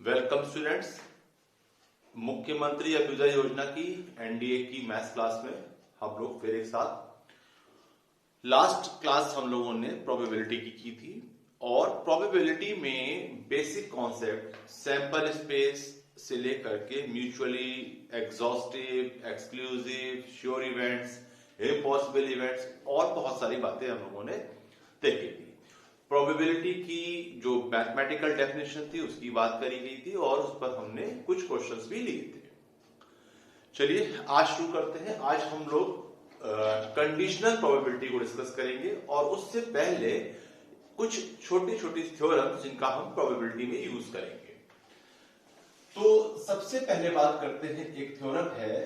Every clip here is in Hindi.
Welcome students. मुख्यमंत्री अभ्युदय योजना की एनडीए की मैथ्स क्लास में हम लोग फिर एक साथ लास्ट क्लास हम लोगों ने प्रोबेबिलिटी की थी और प्रोबेबिलिटी में बेसिक कॉन्सेप्ट सैंपल स्पेस से लेकर के mutually exhaustive, exclusive, sure events, impossible events और बहुत सारी बातें हम लोगों ने देखी थी। प्रोबेबिलिटी की जो मैथमेटिकल डेफिनेशन थी उसकी बात करी गई थी और उस पर हमने कुछ क्वेश्चंस भी लिए थे। चलिए आज शुरू करते हैं। आज हम लोग कंडीशनल प्रोबेबिलिटी को डिस्कस करेंगे और उससे पहले कुछ छोटी छोटी थ्योरम्स जिनका हम प्रोबेबिलिटी में यूज करेंगे। तो सबसे पहले बात करते हैं, एक थ्योरम है,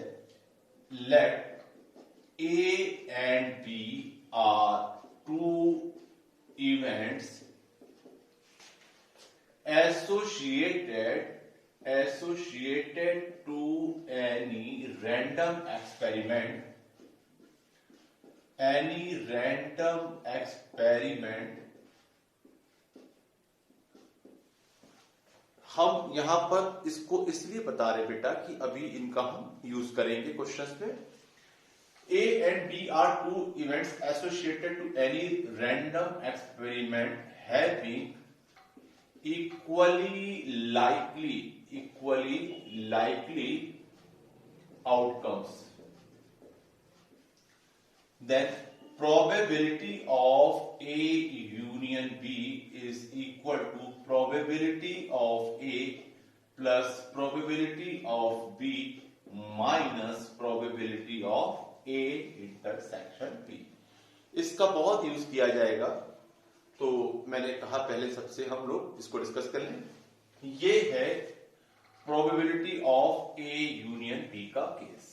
late A and B are two events associated to any random experiment हम यहां पर इसको इसलिए बता रहे बेटा कि अभी इनका हम यूज करेंगे क्वेश्चंस में। A and B are two events associated to any random experiment having equally likely outcomes. Then probability of A union B is equal to probability of A plus probability of B minus probability of A intersection B। इसका बहुत यूज किया जाएगा, तो मैंने कहा पहले सबसे हम लोग इसको डिस्कस कर लें। ये है probability of A union B का केस।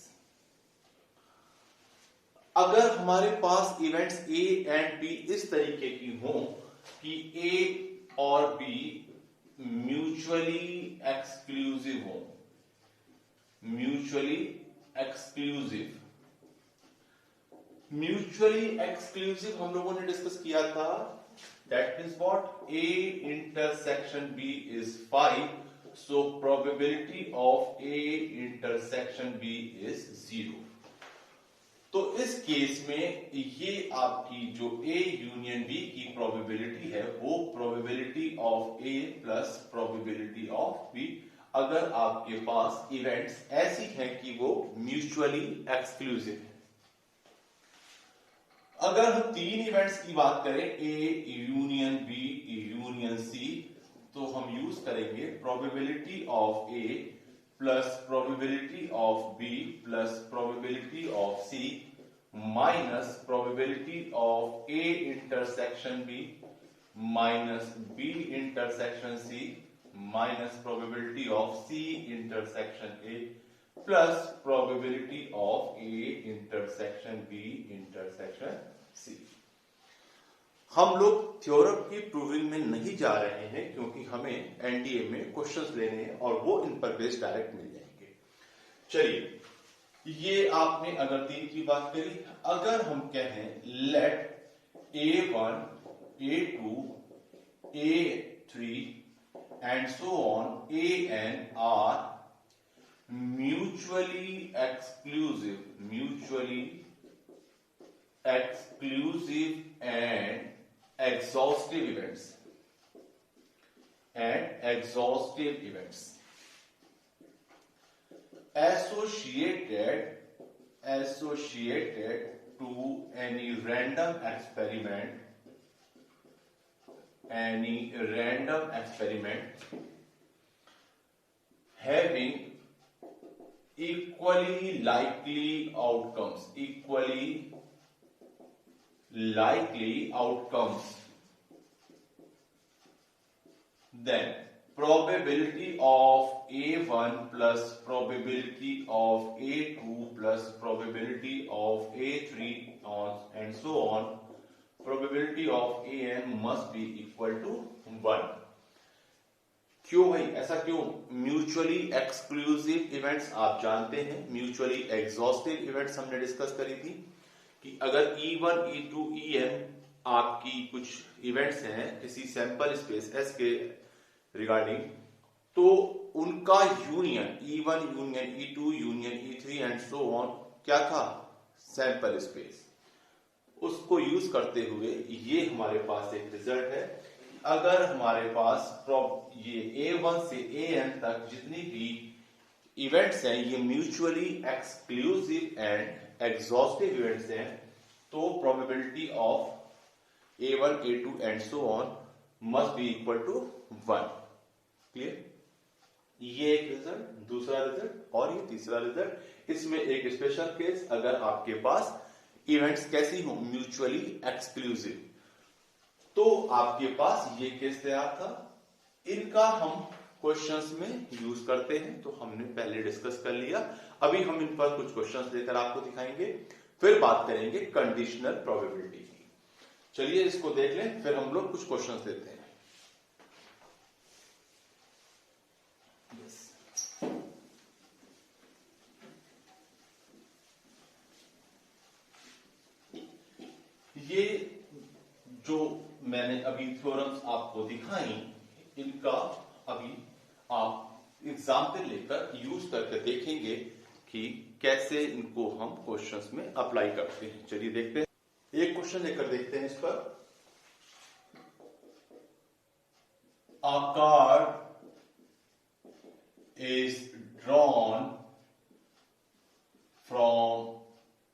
अगर हमारे पास इवेंट्स A एंड B इस तरीके की हों कि A और B म्यूचुअली एक्सक्लूसिव हो, म्यूचुअली एक्सक्लूसिव हम लोगों ने डिस्कस किया था। That means what? A intersection B is 5, so probability of A intersection B is 0। तो इस केस में ये आपकी जो A यूनियन B की प्रोबेबिलिटी है वो probability of A plus probability of B, अगर आपके पास इवेंट्स ऐसी हैं कि वो म्यूचुअली एक्सक्लूसिव है। अगर हम तीन इवेंट्स की बात करें, A union B union C, तो हम यूज करेंगे probability of A plus probability of B plus probability of C minus probability of A intersection B minus B intersection C minus probability of C intersection A plus probability of A intersection B intersection C। हम लोग थ्योरम की प्रूविंग में नहीं जा रहे हैं क्योंकि हमें एनडीए में क्वेश्चंस लेने हैं और वो इन पर बेस्ड डायरेक्ट मिल जाएंगे। चलिए, ये आपने अगर तीन की बात करी, अगर हम कहें let A1, A2, A3 and so on AN are mutually exclusive and exhaustive events associated to any random experiment having equally likely outcomes, then probability of A1 plus probability of A2 plus probability of A3 and so on, probability of AN must be equal to 1। क्यों भाई, ऐसा क्यों? म्यूचुअली एक्सक्लूसिव इवेंट्स आप जानते हैं, म्यूचुअली एग्जॉस्टिव इवेंट्स हमने डिस्कस करी थी कि अगर E1, E2, En आपकी कुछ इवेंट्स हैं किसी सैंपल स्पेस S के रिगार्डिंग, तो उनका union E1 union E2 union E3 and so on क्या था, सैंपल स्पेस। उसको यूज करते हुए ये हमारे पास एक रिजल्ट है। अगर हमारे पास ये A1 से AN तक जितनी भी इवेंट्स हैं ये mutually exclusive and exhaustive events हैं, तो probability of A1 A2 and so on must be equal to 1। Clear? ये एक रिजल्ट, दूसरा रिजल्ट और ये तीसरा रिजल्ट। इसमें एक स्पेशल केस, अगर आपके पास इवेंट्स कैसी हो, म्यूचुअली एक्सक्लूसिव, तो आपके पास ये केस तैयार था। इनका हम क्वेश्चंस में यूज करते हैं, तो हमने पहले डिस्कस कर लिया। अभी हम इन पर कुछ क्वेश्चंस लेकर आपको दिखाएंगे, फिर बात करेंगे कंडीशनल प्रोबेबिलिटी की। चलिए इसको देख लें, फिर हम लोग कुछ क्वेश्चंस लेते हैं। ये जो मैंने अभी थ्योरम्स आपको दिखाई, इनका अभी आप एग्जाम्पल लेकर यूज करके देखेंगे कि कैसे इनको हम क्वेश्चंस में अप्लाई करते हैं। चलिए देखते हैं, एक क्वेश्चन लेकर देखते हैं इस पर। A card is drawn from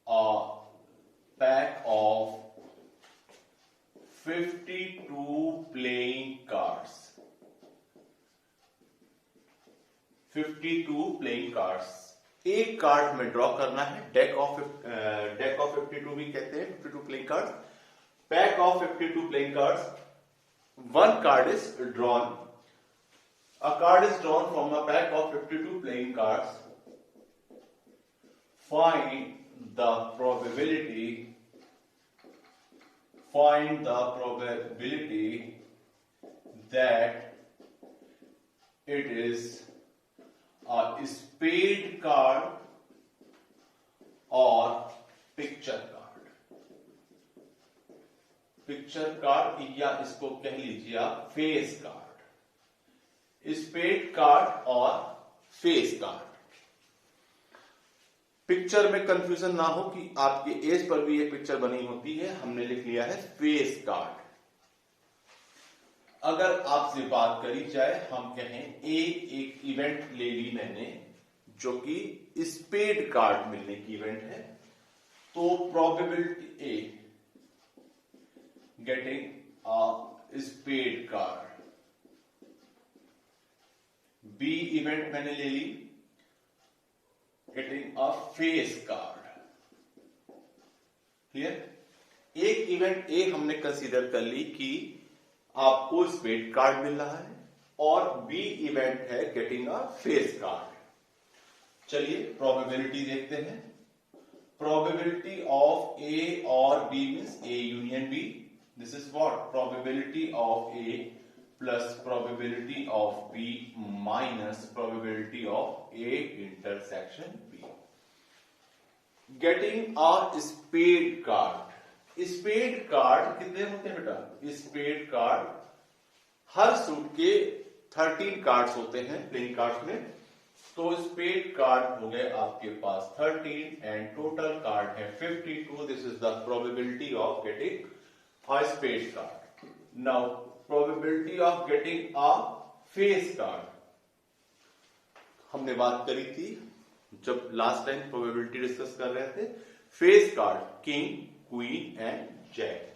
a pack of 52 playing cards. 52 playing cards, एक कार्ड में ड्रॉ करना है। डेक ऑफ 52 भी कहते हैं, 52 playing cards. Pack of 52 playing cards, one card is drawn, a card is drawn from a pack of 52 playing cards. Find the probability that it is a spade card और पिक्चर कार्ड। पिक्चर कार्ड या इसको कह लीजिए आप फेस कार्ड। स्पेड कार्ड और फेस कार्ड। पिक्चर में कंफ्यूजन ना हो कि आपके एज पर भी एक पिक्चर बनी होती है, हमने लिख लिया है फेस कार्ड। अगर आपसे बात करी जाए, हम कहें एक इवेंट ले ली मैंने जो कि स्पेड कार्ड मिलने की इवेंट है, तो probability A getting a spade card, B event मैंने ले ली getting a face card. Clear? एक इवेंट ए हमने कंसीडर कर ली कि आपको स्पेड कार्ड मिल रहा है, और बी इवेंट है गेटिंग अ फेस कार्ड। चलिए प्रोबेबिलिटी देखते हैं। प्रोबेबिलिटी ऑफ ए और b means a union b. This is what? Probability of A plus probability of b minus probability of A intersection b. Getting a spade card. Spade card कितने होते हैं बेटा? स्पेड कार्ड हर सूट के 13 कार्ड्स होते हैं प्लेइंग कार्ड्स में, तो स्पेड कार्ड हो गए आपके पास 13 एंड टोटल कार्ड है 52। This is the probability of getting a spade card. Now probability of getting a face card, हमने बात करी थी जब लास्ट टाइम प्रोबेबिलिटी डिस्कस कर रहे थे। Face card king, queen and jack.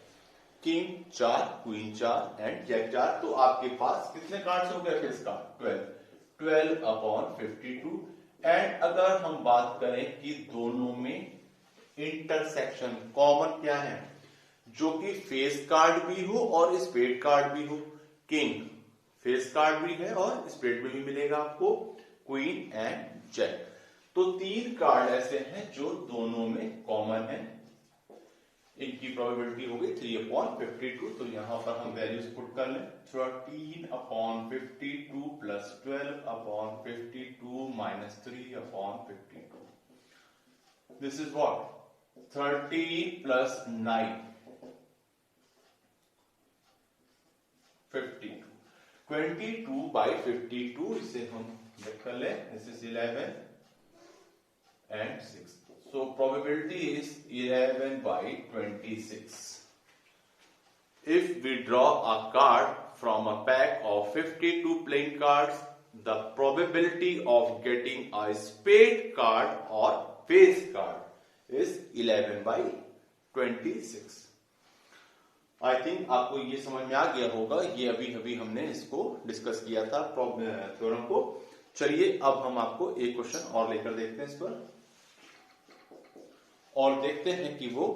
King 4, queen 4 and jack 4, तो आपके पास कितने कार्ड्स हो गए फेस कार्ड? 12 अपॉन 52। एंड अगर हम बात करें कि दोनों में इंटरसेक्शन कॉमन क्या है, जो कि फेस कार्ड भी हो और स्पेड कार्ड भी हो। किंग फेस कार्ड भी है और स्पेड में भी मिलेगा आपको, क्वीन एंड जैक। तो 3 कार्ड ऐसे हैं जो दोनों में कॉमन है। इनकी प्रोबेबिलिटी हो गई 3/52। तो यहां पर हम वैल्यूज पुट कर लें। 13/52 plus 12/52 minus 3/52। This is what? 13 plus 9 52। 22/52, इसे हम लिख कर ले, this is 11 and 6. So probability is 11/26. If we draw a card from a pack of 52 playing cards, the probability of getting a spade card or face card is 11/26. I think आपको ये समझ में आ गया होगा, ये अभी हमने इसको डिस्कस किया था थ्योरम को। चलिए अब हम आपको एक क्वेश्चन और लेकर देखते हैं इस पर, और देखते हैं कि वो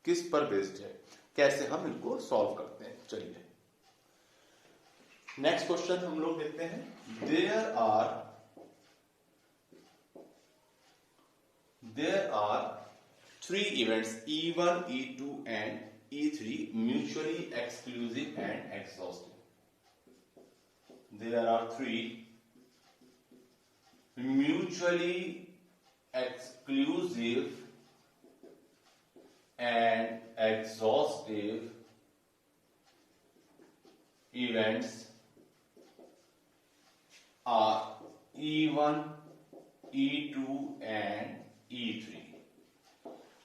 किस पर बेस्ड है, कैसे हम इनको सॉल्व करते हैं। चलिए नेक्स्ट क्वेश्चन हम लोग देखते हैं। There are 3 events E1, E2 and E3 mutually exclusive and exhaustive. There are 3 mutually exclusive and exhaustive events are E1, E2 and E3।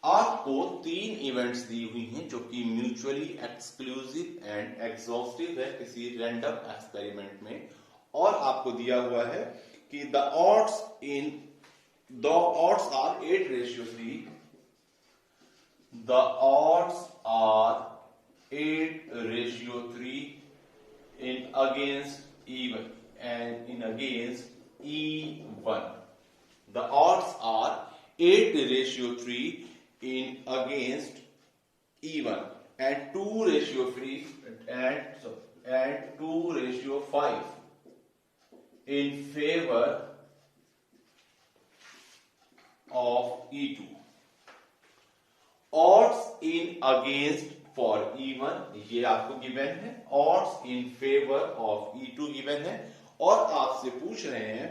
आपको 3 इवेंट्स दी हुई हैं जो कि म्यूचुअली एक्सक्लूसिव एंड एग्जॉस्टिव है किसी रैंडम एक्सपेरिमेंट में, और आपको दिया हुआ है कि the odds are 8:3. The odds are 8:3 in against E1 and in against E1. The odds are 8:3 in against E1 and 2:5 in favor of E2. Odds in against for E1 ये आपको गिवन है, odds in favor of E2 given है, और आपसे पूछ रहे हैं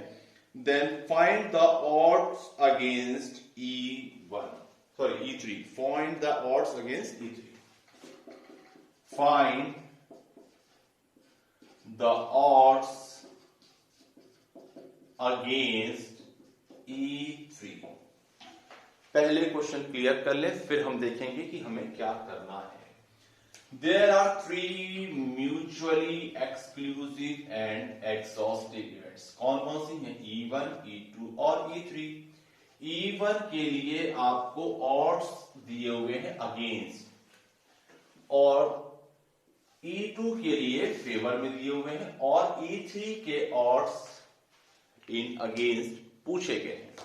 then find the odds against E3. Find the odds against E3. Find the odds against E3। पहले क्वेश्चन क्लियर कर ले, फिर हम देखेंगे कि हमें क्या करना है। There are 3 mutually exclusive and exhaustive events। कौन कौन सी हैं? E1, E2 और E3। E1 के लिए आपको odds दिए हुए हैं अगेंस्ट, और E2 के लिए फेवर में दिए हुए हैं, और E3 के odds इन अगेंस्ट पूछे गए हैं।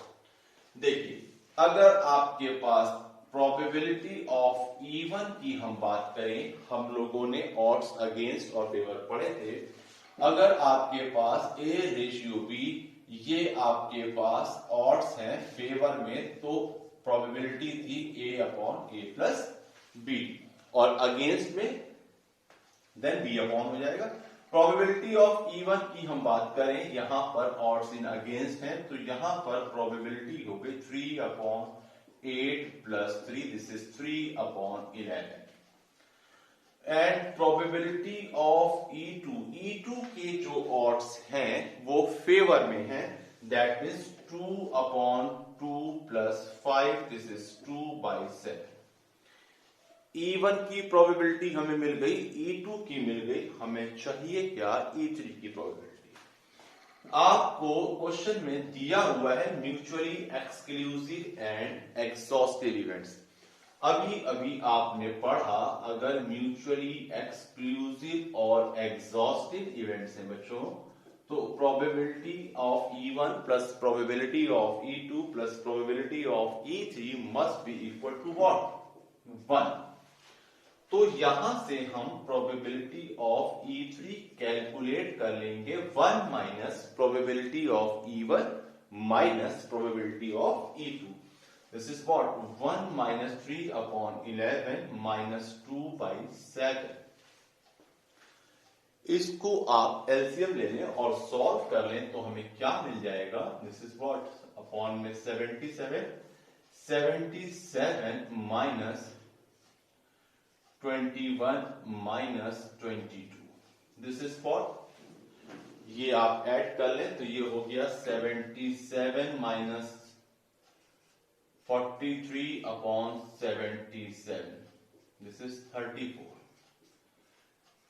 देखिए अगर आपके पास प्रोबेबिलिटी ऑफ E1 की हम बात करें, हम लोगों ने odds अगेंस्ट और फेवर पढ़े थे। अगर आपके पास A/B ये आपके पास odds हैं फेवर में, तो प्रोबेबिलिटी थी A/A+B, और अगेंस्ट में देन B हो जाएगा। प्रोबेबिलिटी ऑफ E1 की हम बात करें, यहां पर odds इन अगेंस्ट हैं, तो यहां पर प्रोबेबिलिटी हो गई 3/8+3, this is 3/11। And probability of E2 के जो odds हैं वो फेवर में हैं, that means 2/2+5, this is 2/7। E1 की प्रोबेबिलिटी हमें मिल गई, E2 की मिल गई, हमें चाहिए क्या? E3 की प्रोबेबिलिटी। आपको क्वेश्चन में दिया हुआ है mutually exclusive and exhaustive events. अभी आपने पढ़ा, अगर म्यूचुअली एक्सक्लूसिव और एग्जॉस्टिव इवेंट्स हैं बच्चों, तो probability of E1 plus probability of E2 plus probability of E3 must be equal to what? 1। तो यहां से हम प्रोबेबिलिटी ऑफ E3 कैलकुलेट कर लेंगे, 1 minus probability of E1 minus probability of E2। This is what? 1 minus 3/11 minus 2/7। इसको आप एलसीएम ले लें और सॉल्व कर लें तो हमें क्या मिल जाएगा? This is what? अपॉन में 77 minus 21 minus 22. This is for ये आप ऐड कर लें तो ये हो गया 77 minus 43 upon 77, this is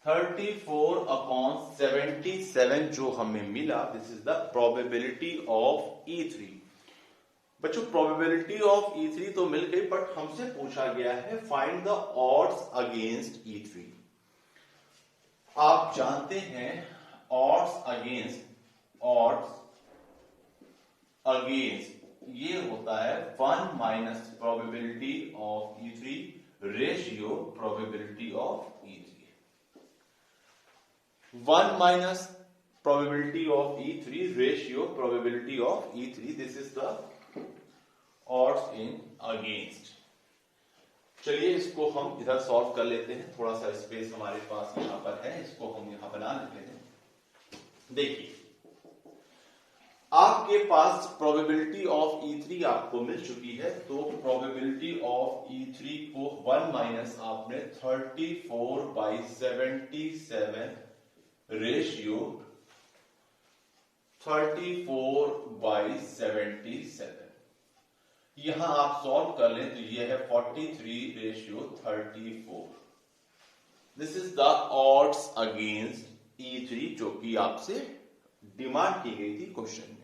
34 upon 77 जो हमें मिला, this is the probability of E3। बच्चों प्रोबेबिलिटी ऑफ E3 तो मिल गई, बट हमसे पूछा गया है find the odds against E3। आप जानते हैं ऑड्स अगेंस्ट ये होता है 1 minus probability of E3 ratio probability of E3। 1 minus probability of E3 ratio probability of E3, this is the odds in against. चलिए इसको हम इधर सॉल्व कर लेते हैं, थोड़ा सा स्पेस हमारे पास यहां पर है, इसको हम यहां बना लेते हैं। देखिए आपके पास प्रोबेबिलिटी ऑफ E3 आपको मिल चुकी है, तो प्रोबेबिलिटी ऑफ E3 को 1 माइनस आपने 34/77 रेशियो 34/77, यहां आप सॉल्व कर लें तो यह है 43/34। This is the odds against E3 जो कि आपसे डिमांड की गई थी क्वेश्चन में।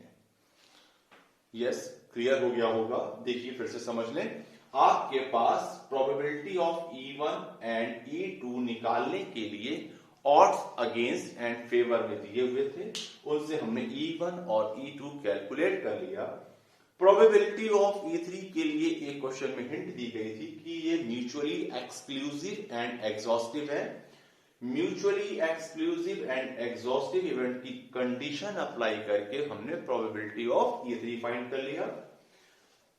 यस, क्लियर हो गया होगा। देखिए फिर से समझ लें, आपके पास probability of E1 and E2 निकालने के लिए ऑड्स अगेंस्ट एंड फेवर में दिए हुए थे, उनसे हमने E1 और E2 कैलकुलेट कर लिया। प्रोबेबिलिटी ऑफ E3 के लिए एक क्वेश्चन में हिंट दी गई थी कि ये म्यूचुअली एक्सक्लूसिव एंड एग्जॉस्टिव है। Mutually exclusive and exhaustive event की कंडीशन अप्लाई करके हमने प्रोबेबिलिटी ऑफ E3 फाइंड कर लिया।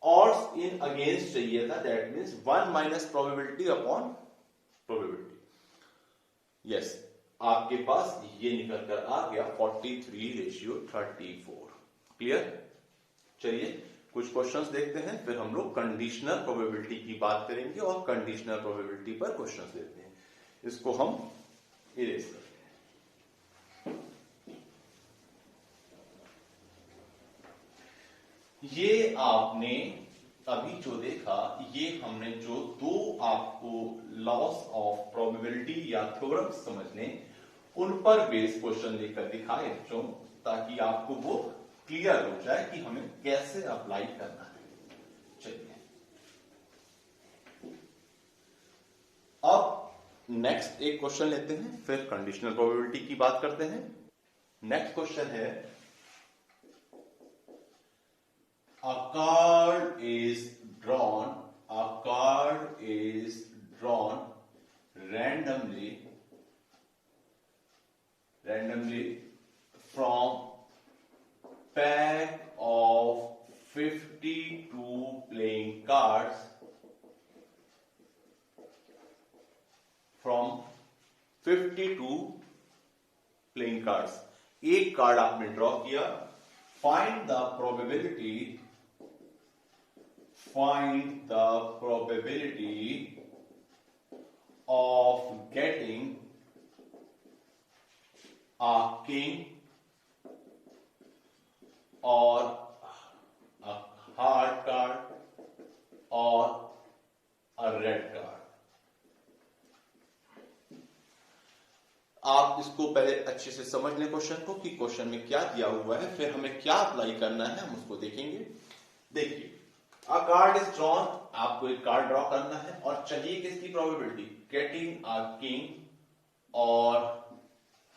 ऑड्स इन अगेंस्ट चाहिए था, that means 1 minus probability upon probability. Yes, आपके पास ये निकल कर आ गया 43/34। क्लियर? चलिए कुछ क्वेश्चंस देखते हैं, फिर हम लोग कंडीशनल प्रोबेबिलिटी की बात करेंगे और कंडीशनल प्रोबेबिलिटी पर क्वेश्चंस लेते हैं। इसको हम इरेज करते हैं। ये आपने अभी जो देखा, ये हमने जो दो आपको लॉस ऑफ प्रोबेबिलिटी या थ्योरम्स समझने, उन पर बेस क्वेश्चन लेकर दिखाए बच्चों, ताकि आपको वो क्लियर हो जाए कि हमें कैसे अप्लाई करना है। चलिए अब नेक्स्ट एक क्वेश्चन लेते हैं, फिर कंडीशनल प्रोबेबिलिटी की बात करते हैं। नेक्स्ट क्वेश्चन है, a card is drawn randomly from pack of 52 playing cards, from 52 playing cards. एक कार्ड आपने ड्रॉ किया, find the probability of getting a king or a hard card or a red card। आप इसको पहले अच्छे से समझ लें क्वेश्चन को कि क्वेश्चन में क्या दिया हुआ है, फिर हमें क्या अप्लाई करना है हम उसको देखेंगे। देखिए, अ कार्ड इज ड्रॉन, आपको एक कार्ड ड्रॉ करना है और चाहिए किसकी प्रोबेबिलिटी, गेटिंग अ किंग और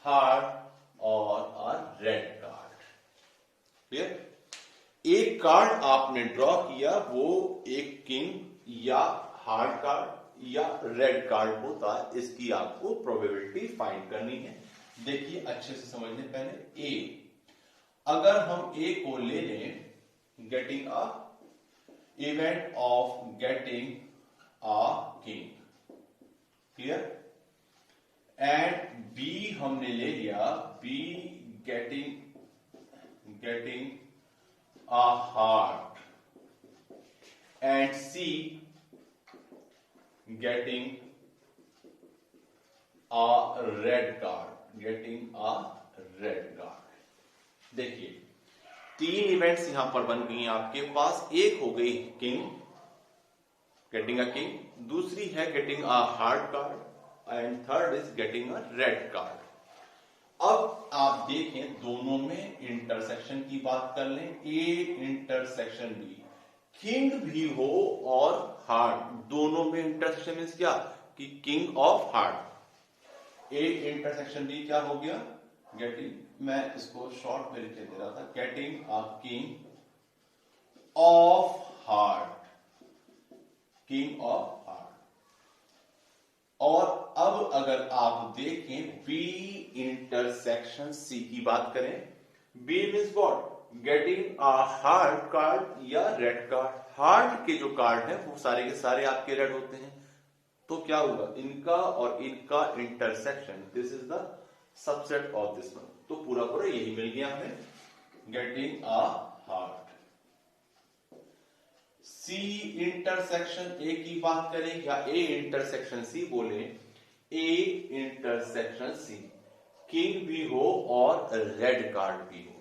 हार्ड और अ रेड कार्ड। क्लियर? एक कार्ड आपने ड्रॉ किया, वो एक किंग या हार्ड कार्ड या रेड कार्ड होता है, इसकी आपको प्रोबेबिलिटी फाइंड करनी है। देखिए अच्छे से समझने, पहले ए, अगर हम ए को ले लें, getting a event of getting a king, clear, and B हमने ले लिया, B getting a heart, and C getting a red card, देखिए 3 इवेंट्स यहां पर बन गई आपके पास। एक हो गई किंग, गेटिंग अ किंग, दूसरी है getting a heart card, and third is getting a red card. अब आप देखें दोनों में इंटरसेक्शन की बात कर लें, ए इंटरसेक्शन बी, किंग भी हो और हार्ड, दोनों में इंटरसेक्शन मींस क्या कि king of heart. A intersection B क्या हो गया, गेटिंग, मैं इसको शॉर्ट में लिख दे रहा था, getting a king of hard, king of hard. और अब अगर आप देखें बी इंटरसेक्शन सी की बात करें, B means what, getting a heart card या रेड कार्ड। हार्ड के जो कार्ड है वो सारे के सारे आपके रेड होते हैं, तो क्या होगा, इनका और इनका intersection, this is the subset of this one, तो पूरा पूरा यही मिल गया हमें, getting a heart. C intersection A की बात करें या ए इंटरसेक्शन सी बोले, ए इंटरसेक्शन सी, किंग भी हो और रेड कार्ड भी हो,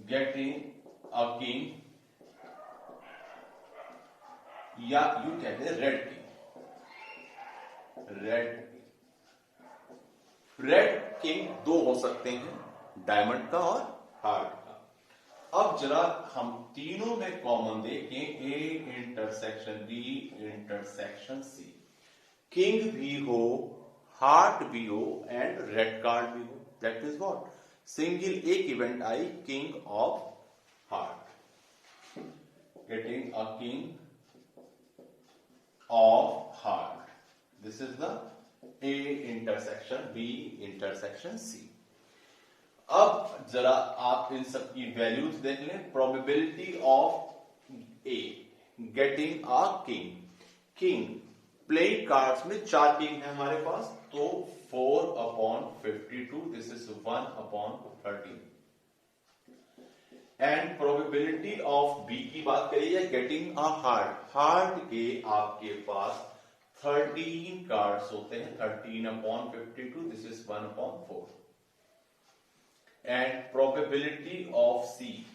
गेटिंग अ किंग या यू कहते हैं रेड किंग, रेड किंग दो हो सकते हैं, डायमंड का और हार्ड का। अब जरा हम तीनों में कॉमन देखें, A intersection B intersection C, king भी हो, हार्ट भी हो एंड रेड कार्ड भी हो, दैट इज व्हाट, सिंगल एक event I, king of heart, getting a king of heart, this is the A intersection B intersection C. अब जरा आप इन सब की वैल्यूज देख लें, probability of A getting a king, king playing cards में 4 किंग है हमारे पास, तो 4/52, this is 1/13। And probability of B की बात करिए, गेटिंग अ हार्ड, हार्ड के आपके पास 13 कार्ड्स होते हैं, 13/52, this is 1/4। And probability of C,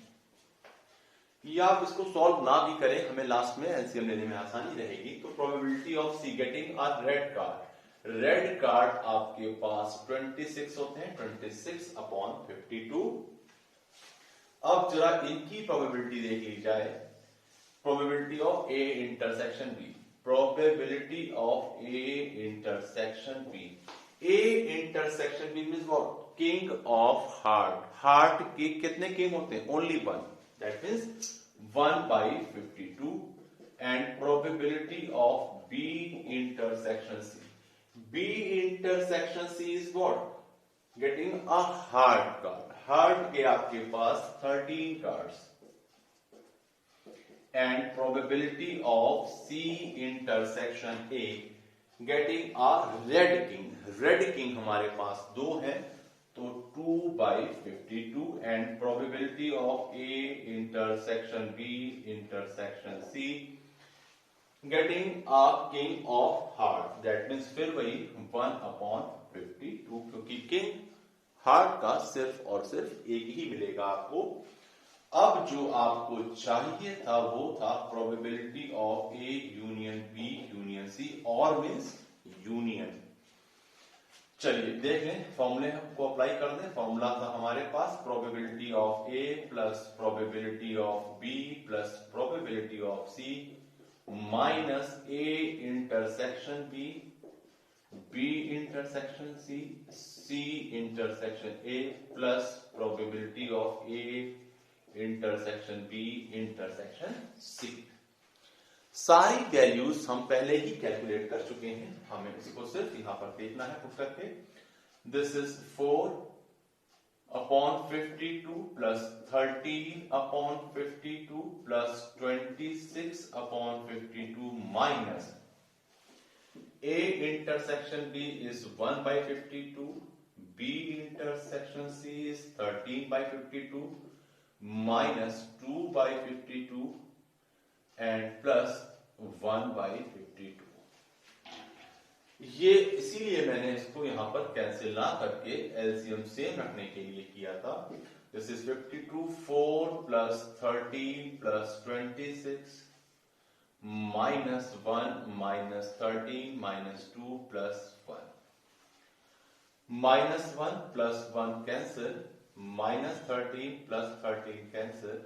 या आप इसको सॉल्व ना भी करें, हमें लास्ट में एलसीएम लेने में आसानी रहेगी, तो probability of C getting a red card, red card आपके पास 26 होते हैं, 26/52। अब जरा इनकी प्रोबेबिलिटी देख ली जाए, probability of A intersection B, probability of A intersection B, A intersection B means what, king of heart, heart के कितने किंग होते हैं, only one, that means 1/52। And probability of B intersection C, B intersection C is what, getting a heart card, heart के आपके पास 13 cards. And probability of C intersection A getting a red king, red king हमारे पास 2 है, तो 2/52। And probability of A intersection B intersection C getting a king of heart, that means फिर वही 1/52, क्योंकि किंग हार्ट का सिर्फ और सिर्फ एक ही मिलेगा आपको। अब जो आपको चाहिए था वो था probability of A union B union C, और मीन्स यूनियन। चलिए देख लें, फॉर्मूले को अप्लाई कर दें। फॉर्मूला था हमारे पास probability of A plus probability of B plus probability of C minus A intersection B, B intersection C, C intersection A plus probability of A intersection B intersection C. सारी वैल्यूज हम पहले ही कैलकुलेट कर चुके हैं, हमें इसको सिर्फ यहां पर देखना है पुट करके। This is 4/52 plus 13/52 plus 26/52 minus A intersection B is 1/52, B intersection C is 13/52 minus 2/52 and plus 1/52। ये इसीलिए मैंने इसको यहां पर कैंसिल ना करके एलसीएम सेम रखने के लिए किया था। This is 52 4 plus 13 plus 26 minus 1 minus 13 minus 2 plus 1 minus 1 plus 1 cancel minus 13 plus 13 cancel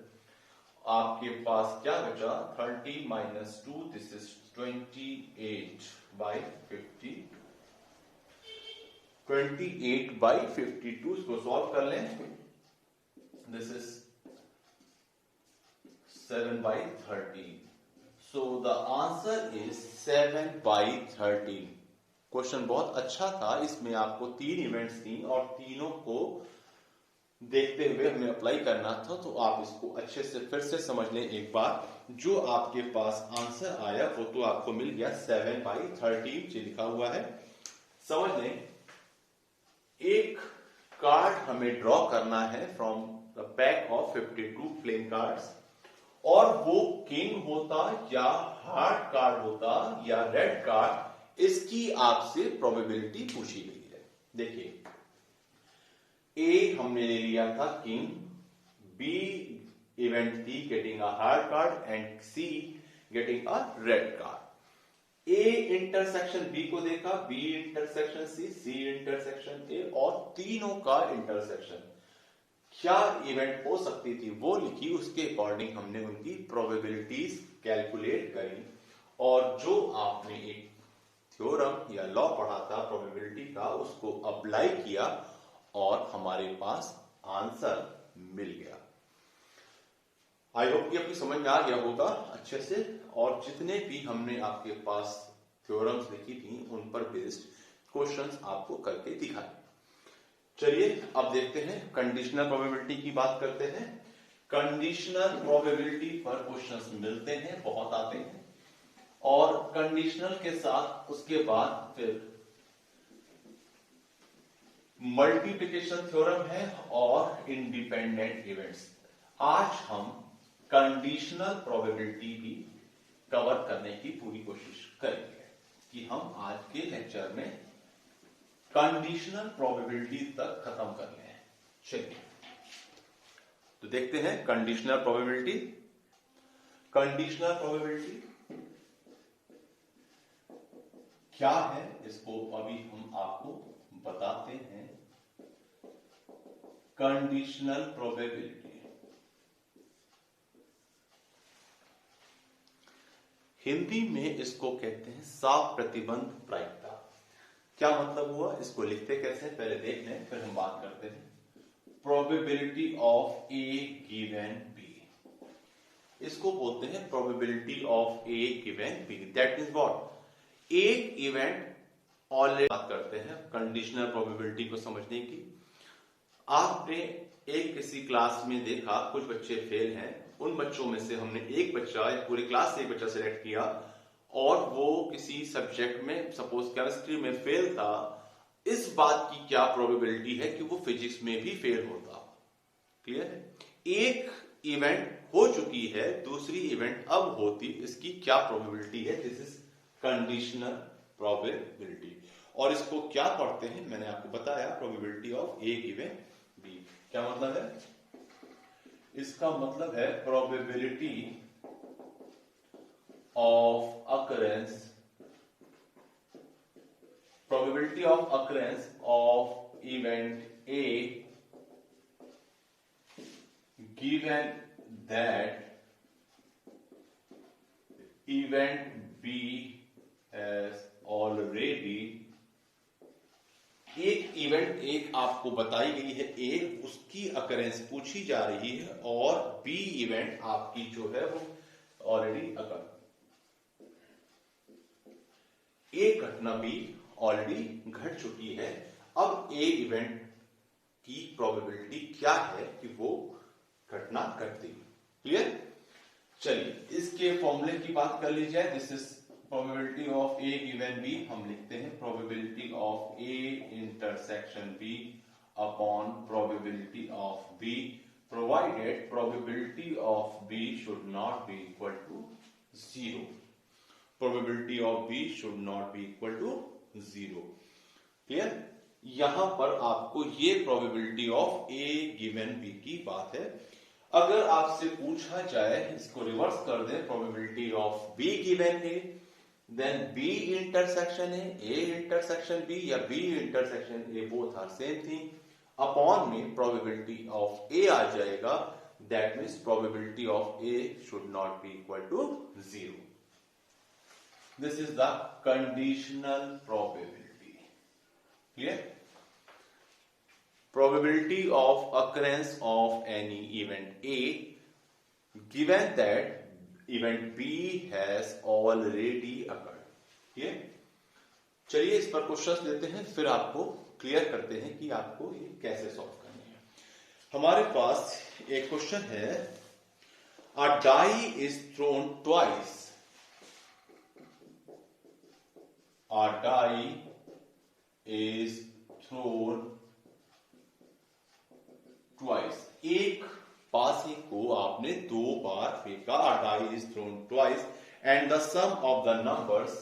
आपके पास क्या बचा 30 minus 2 this is 28 by 50 28 by 52 इसको सॉल्व कर लें this is 7 by 13 so the answer is 7 by 13। Question बहुत अच्छा था, इसमें आपको 3 इवेंट्स थी और तीनों को देखते हुए हमें अप्लाई करना था, तो आप इसको अच्छे से फिर से समझ लें एक बार। जो आपके पास आंसर आया वो तो आपको मिल गया 7 बाई 13 जो लिखा हुआ है। समझ लें एक कार्ड हमें ड्रॉ करना है from the pack of 52 playing cards और वो किंग होता या हार्ट कार्ड होता या रेड कार्ड, इसकी आपसे प्रोबेबिलिटी पूछी गई है। देखिए ए हमने ले लिया था किंग, बी इवेंट थी getting a heart card and C getting a red card. A intersection B को देखा, B intersection C intersection A और तीनों का इंटरसेक्शन क्या इवेंट हो सकती थी वो लिखी, उसके अकॉर्डिंग हमने उनकी प्रोबेबिलिटीज कैलकुलेट करी और जो आपने एक थ्योरम या लॉ पढ़ा था प्रोबेबिलिटी का उसको अप्लाई किया और हमारे पास आंसर मिल गया। आई होप कि आपकी समझ में आ गया होगा अच्छे से, और जितने भी हमने आपके पास थ्योरम्स लिखी थी उन पर बेस्ड क्वेश्चंस आपको करके दिखाए। चलिए अब देखते हैं कंडीशनल प्रोबेबिलिटी की बात करते हैं। कंडीशनल प्रोबेबिलिटी पर क्वेश्चंस मिलते हैं, बहुत आते हैं, और कंडीशनल के साथ उसके बाद फिर मल्टीप्लिकेशन थ्योरम है और इंडिपेंडेंट इवेंट्स। आज हम कंडीशनल प्रोबेबिलिटी भी कवर करने की पूरी कोशिश करेंगे कि हम आज के लेक्चर में कंडीशनल प्रोबेबिलिटी तक खत्म कर लें। चलिए तो देखते हैं कंडीशनल प्रोबेबिलिटी। कंडीशनल प्रोबेबिलिटी क्या है इसको अभी हम आपको बताते हैं। कंडीशनल प्रोबेबिलिटी हिंदी में इसको कहते हैं साप्रतिबंध प्रायिकता। क्या मतलब हुआ, इसको लिखते कैसे पहले देख लें फिर हम बात करते हैं। Probability of A given B, इसको बोलते हैं probability of A given B. That means what, एक इवेंट ऑलरेडी बात करते हैं कंडीशनल प्रोबेबिलिटी को समझने की। आपने एक किसी क्लास में देखा कुछ बच्चे फेल हैं, उन बच्चों में से हमने एक बच्चा या पूरी क्लास से एक बच्चा सिलेक्ट किया और वो किसी सब्जेक्ट में सपोज केमिस्ट्री में फेल था। इस बात की क्या प्रोबेबिलिटी है कि वो फिजिक्स में भी फेल होता। क्लियर है, एक इवेंट हो चुकी है, दूसरी इवेंट अब होती, इसकी क्या प्रोबेबिलिटी है, दिस इज कंडीशनल प्रोबेबिलिटी। और इसको क्या पढ़ते हैं मैंने आपको बताया, probability of A given B. क्या मतलब है इसका, मतलब है probability of occurrence of event A given that event B has already, एक इवेंट एक आपको बताई गई है ए, उसकी अकरेंस पूछी जा रही है और बी इवेंट आपकी जो है वो ऑलरेडी अकर, एक घटना भी ऑलरेडी घट चुकी है। अब ए इवेंट की प्रोबेबिलिटी क्या है कि वो घटना घटती। क्लियर, चलिए इसके फॉर्मूले की बात कर ली जाए। This is probability of A given B. हम लिखते हैं probability of A intersection B upon probability of B, provided probability of B should not be equal to 0। Probability of B should not be equal to 0। Clear? यहां पर आपको ये probability of A given B की बात है। अगर आपसे पूछा जाए, इसको रिवर्स कर दें, probability of B given A, then B intersection A intersection B या B intersection A both are same thing, upon में प्रोबेबिलिटी ऑफ ए आ जाएगा, that means probability of A should not be equal to 0। This is the conditional probability. Clear? Probability of occurrence of any event A given that event B has already occurred। ये चलिए इस पर क्वेश्चंस लेते हैं, फिर आपको क्लियर करते हैं कि आपको ये कैसे सॉल्व करनी है। हमारे पास एक क्वेश्चन है, a die is thrown twice। a die is thrown twice, एक पासे को आपने दो बार फेंका, a die is thrown twice and the sum of the numbers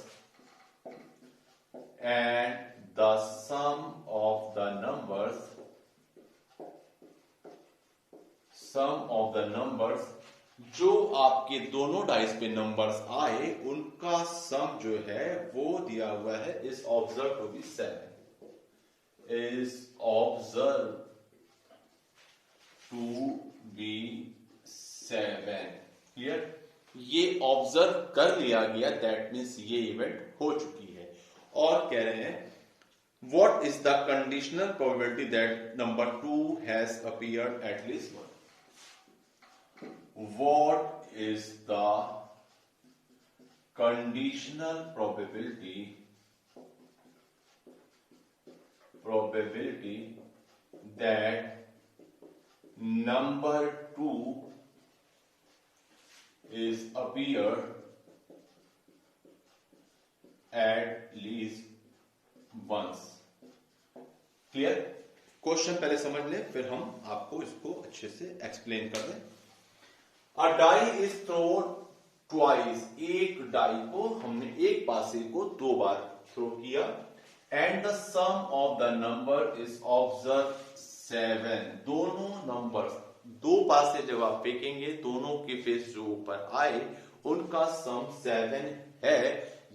जो आपके दोनों डाइस पे नंबर्स आए उनका सम जो है वो दिया हुआ है, is observed to be 7, is observed to be 7। Clear? ये ऑब्जर्व कर लिया गया, दैट मीन्स ये इवेंट हो चुकी है। और कह रहे हैं what is the conditional probability that number 2 has appeared at least one. What is the conditional probability that number 2 is appeared at least once। Clear? Question पहले समझ लें, फिर हम आपको इसको अच्छे से एक्सप्लेन कर दें। A die is thrown twice, एक डाई को हमने एक पासे को दो बार थ्रो किया, and the sum of the number is observed 7। दोनों नंबर्स, दो पासे जब आप फेंकेंगे, दोनों के फेस जो ऊपर आए उनका सम 7 है,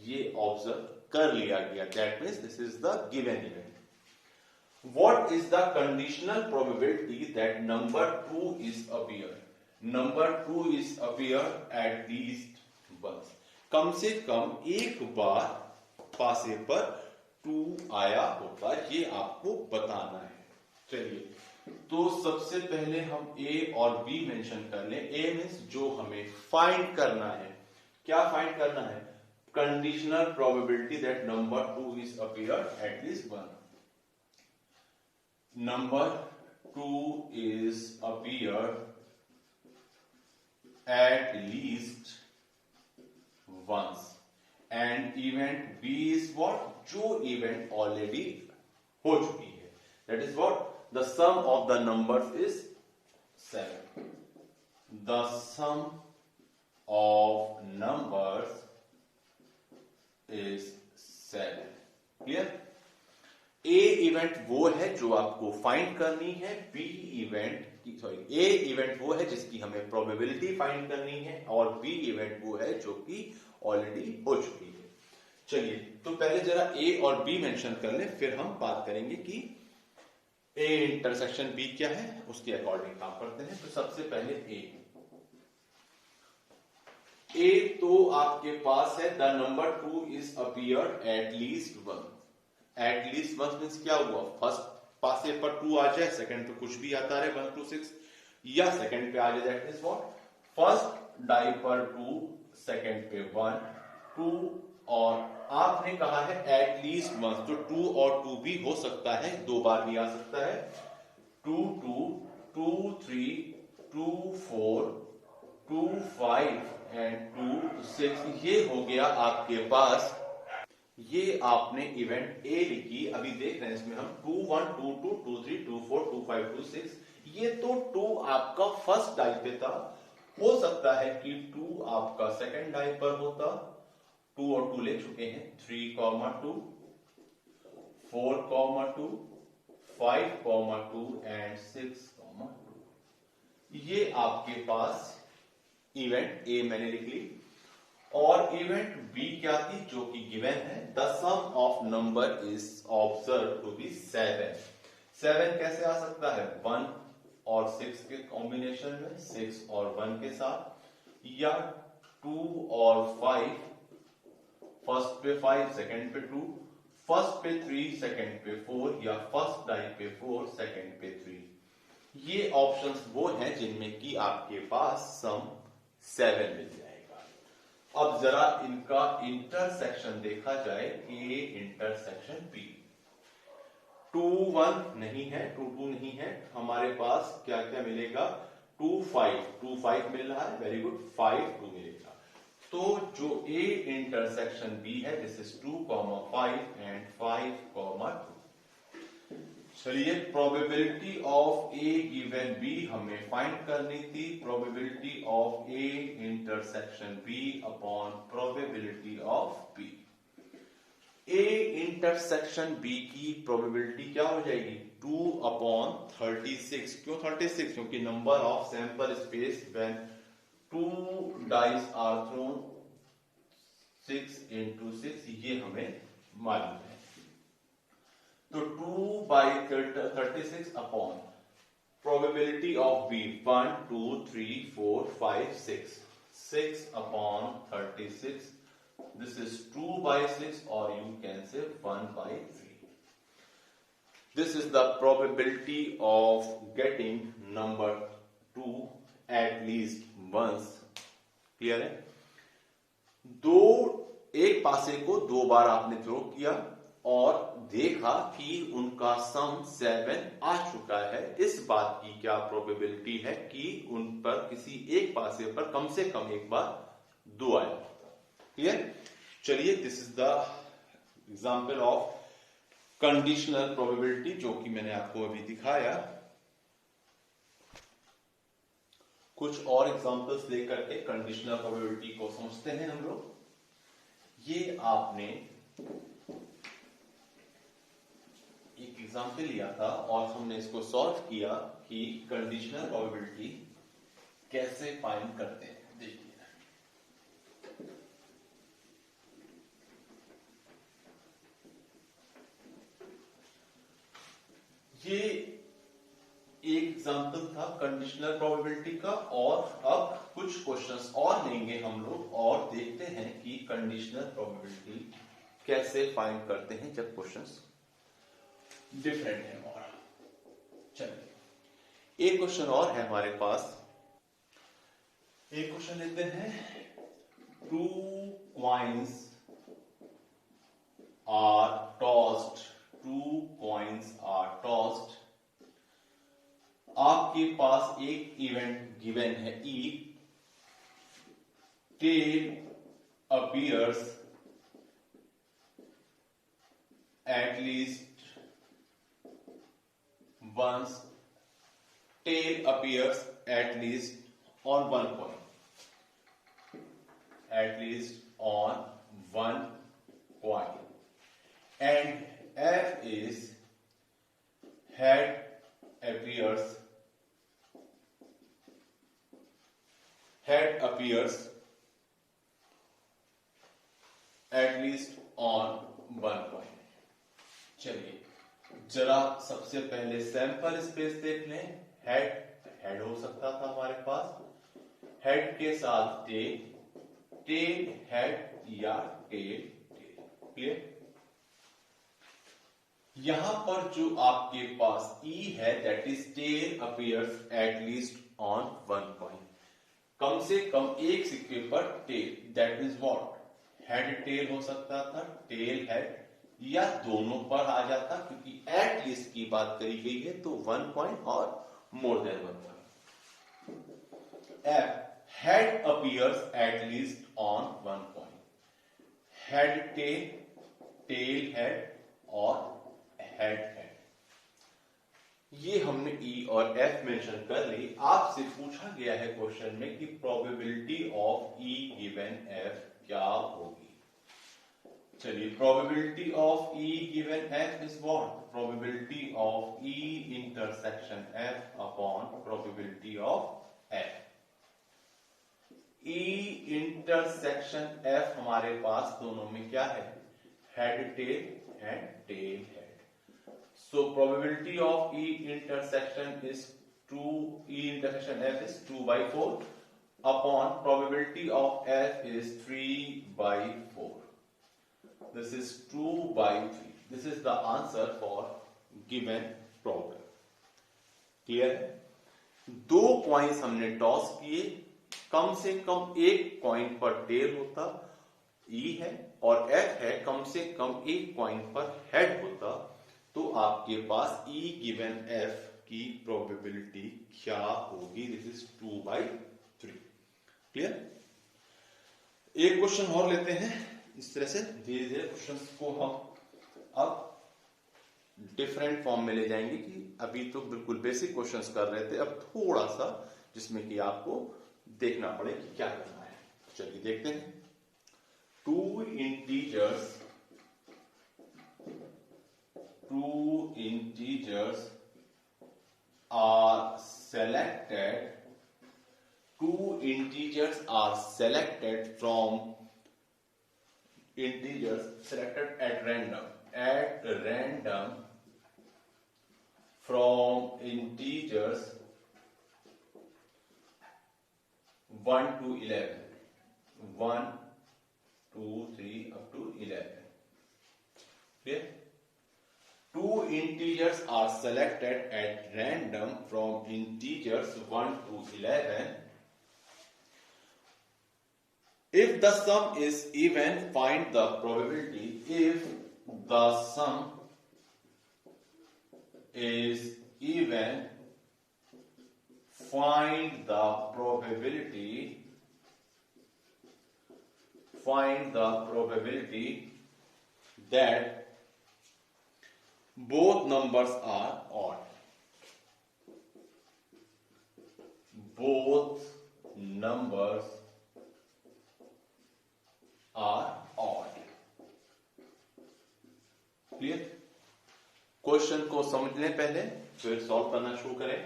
ये ऑब्जर्व कर लिया गया, that means this is the given event. What is the conditional probability that number 2 is appear. Number 2 is appear at least once, कम से कम एक बार पासे पर 2 आया होगा, ये आपको बताना है। चलिए, तो सबसे पहले हम A और B मेंशन कर लें। A मीन्स जो हमें फाइंड करना है, क्या फाइंड करना है? Conditional probability that number 2 is appeared at least one. Number 2 is appeared at least once and event B is what? जो इवेंट ऑलरेडी हो चुकी है, that is what? The sum of the numbers is 7. The sum of numbers is 7। Clear? A event वो है जो आपको फाइंड करनी है, B इवेंट A इवेंट वो है जिसकी हमें प्रोबेबिलिटी फाइंड करनी है, और B इवेंट वो है जो कि ऑलरेडी हो चुकी है। चलिए, तो पहले जरा A और B मेंशन कर लें, फिर हम बात करेंगे कि A इंटरसेक्शन B क्या है, उसके अकॉर्डिंग काम करते हैं। तो सबसे पहले A तो आपके पास है the number 2 is appeared at least one. Eight least one means क्या हुआ? फर्स्ट पासे पर 2 आ जाए, सेकंड पे कुछ भी आता रहे 1 to 6, या सेकंड पे आ जाए, that means what? First die पर 2, सेकंड पे 1, 2, और आपने कहा है एट लीस्ट वंस, तो 2 और 2 भी हो सकता है, दो बार भी आ सकता है। 2 2 2 3 2 4 2 5 एंड 2 6, ये हो गया आपके पास। ये आपने इवेंट A लिखी, अभी देख रहे हैं इसमें हम 2 1 2 2 2 3 2 4 2 5 2 6, ये तो 2 आपका फर्स्ट डाई पे था। हो सकता है कि 2 आपका सेकंड डाई पर होता, 2 और 2 ले चुके हैं, 3, 2, 4,2, 5,2 एंड 6,2। ये आपके पास इवेंट ए मैंने लिख ली, और इवेंट बी क्या थी जो कि गिवन है, the sum of number is observe to be 7। 7 कैसे आ सकता है, 1 और 6 के कॉम्बिनेशन में, 6 और 1 के साथ, या 2 और 5, फर्स्ट पे 5 सेकंड पे 2, फर्स्ट पे 3 सेकंड पे 4, या फर्स्ट डाई पे 4 सेकंड पे 3। ये ऑप्शंस वो हैं जिनमें कि आपके पास सम 7 मिल जाएगा। अब जरा इनका इंटरसेक्शन देखा जाए, ए इंटरसेक्शन बी। 2 1 नहीं है, 2 2 नहीं है, हमारे पास क्या क्या मिलेगा, 2 5 मिल रहा है, वेरी गुड, 5 2 मिलेगा। तो जो ए इंटरसेक्शन बी है, दिस इज 2, 5 एंड 5, 2। चलिए, probability of A given B हमें फाइंड करनी थी। Probability of A intersection B upon probability of B. A intersection B की प्रोबेबिलिटी क्या हो जाएगी, 2/36। क्यों 36? क्योंकि number of sample space when 2 dice are thrown 6 into 6, ये हमें मालूम है। तो 2/36 upon probability of B 1 2 3 4 5 6, 6/36, this is 2/6, or you can say 1/3. This is the probability of getting number 2 at least once. Clear है? एक पासे को 2 बार आपने थ्रो किया और देखा कि उनका सम 7 आ चुका है। इस बात की क्या प्रोबेबिलिटी है कि उन पर किसी एक पासे पर कम से कम एक बार 2 आया। क्लियर? चलिए, this is the example of conditional probability जो कि मैंने आपको अभी दिखाया। कुछ और एग्जांपल्स लेकर के कंडीशनल प्रोबेबिलिटी को समझते हैं हम लोग। ये आपने एक एग्जांपल लिया था और हमने इसको सॉल्व किया कि कंडीशनल प्रोबेबिलिटी कैसे फाइंड करते हैं। देखिए, ये एक एग्जांपल था कंडीशनल प्रोबेबिलिटी का, और अब कुछ क्वेश्चंस और लेंगे हम लोग और देखते हैं कि कंडीशनल प्रोबेबिलिटी कैसे फाइंड करते हैं जब क्वेश्चंस डिफरेंट है हमारा। चलिए, एक क्वेश्चन और है हमारे पास। एक क्वेश्चन लेते हैं, 2 coins are tossed, 2 coins are tossed। आपके पास एक इवेंट गिवन है E, tail appears at least once, tail appears at least on one coin, at least on one coin, and F is head appears at least on one coin। चलिए, जरा सबसे पहले सैंपल स्पेस देख लें। हेड हो सकता था हमारे पास, हेड के साथ टेल हेड या टेल। क्लियर? यहां पर जो आपके पास ई है, that is tail appears at least on one coin. कम से कम एक सिक्के पर tail, that is what, head tail हो सकता था, टेल हेड, या दोनों पर आ जाता, क्योंकि एट लीस्ट की बात करी गई है तो 1 कॉइन और more than 1 coin. F head appears at least on 1 coin, head tail, tail head और हेड हेड। ये हमने ई और एफ मेंशन कर ली। आपसे पूछा गया है क्वेश्चन में कि probability of E given F क्या होगी। चलिए, probability of E given F is what? Probability of E intersection F upon probability of F. E intersection F हमारे पास दोनों में क्या है? Head tail and tail head. So probability of E intersection is 2, E intersection F is 2/4 upon probability of f is 3/4. This is 2/3. This is the answer for given problem. Clear है? दो कॉइन्स हमने टॉस किए, कम से कम एक कॉइन पर टेल होता ई है और एफ है, कम से कम एक कॉइन पर हेड होता, तो आपके पास ई गिवन एफ की प्रोबेबिलिटी क्या होगी? This is 2/3। क्लियर? एक क्वेश्चन और लेते हैं। इस तरह से धीरे धीरे क्वेश्चंस को हम अब डिफरेंट फॉर्म में ले जाएंगे कि अभी तो बिल्कुल बेसिक क्वेश्चंस कर रहे थे, अब थोड़ा सा जिसमें कि आपको देखना पड़े कि क्या करना है। चलिए देखते हैं। Two integers are selected two integers are selected from integers selected at random from integers 1 to 11, 1 2 3 up to 11. Clear? Two integers are selected at random from integers 1 to 11. If the sum is even, find the probability. If the sum is even, find the probability. Find the probability that both numbers are odd. Both numbers are odd. Clear? Question को समझने पहले फिर सॉल्व करना शुरू करें।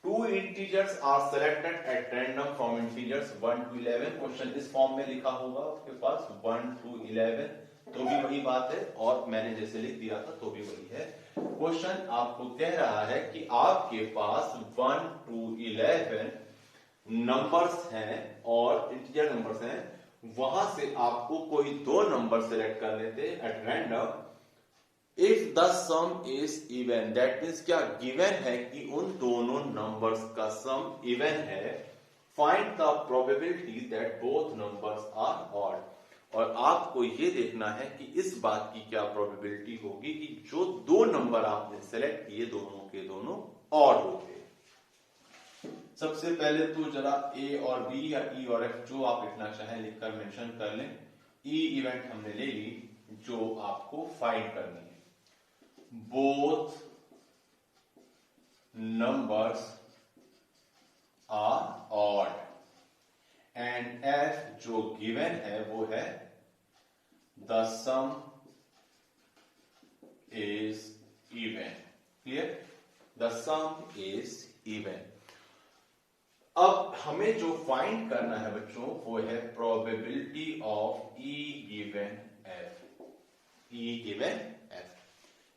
Two integers are selected at random from integers 1 to 11। Question इस फॉर्म में लिखा होगा आपके पास 1 to 11, तो भी वही बात है और मैंने जैसे लिख दिया था तो भी वही है। क्वेश्चन आपको कह रहा है कि आपके पास 1 to 11 नंबर्स हैं और इंटीजर नंबर्स हैं, वहां से आपको कोई दो नंबर सेलेक्ट कर लेते at random. If the sum is even, that means क्या गिवन है कि उन दोनों नंबर्स का सम इवन है। Find the probability that both numbers are odd, और आपको ये देखना है कि इस बात की क्या प्रोबेबिलिटी होगी कि जो दो नंबर आपने सेलेक्ट किए दोनों के दोनों ऑड होंगे। सबसे पहले तो जरा ए और बी या ई और एफ जो आप लिखना चाहें लिखकर मेंशन कर लें। ई इवेंट हमने ले ली जो आपको फाइंड करनी है। Both numbers are odd and F जो गिवन है वो है the sum is even. Clear? The sum is even. अब हमें जो फाइंड करना है बच्चों वो है probability of E given F. E given F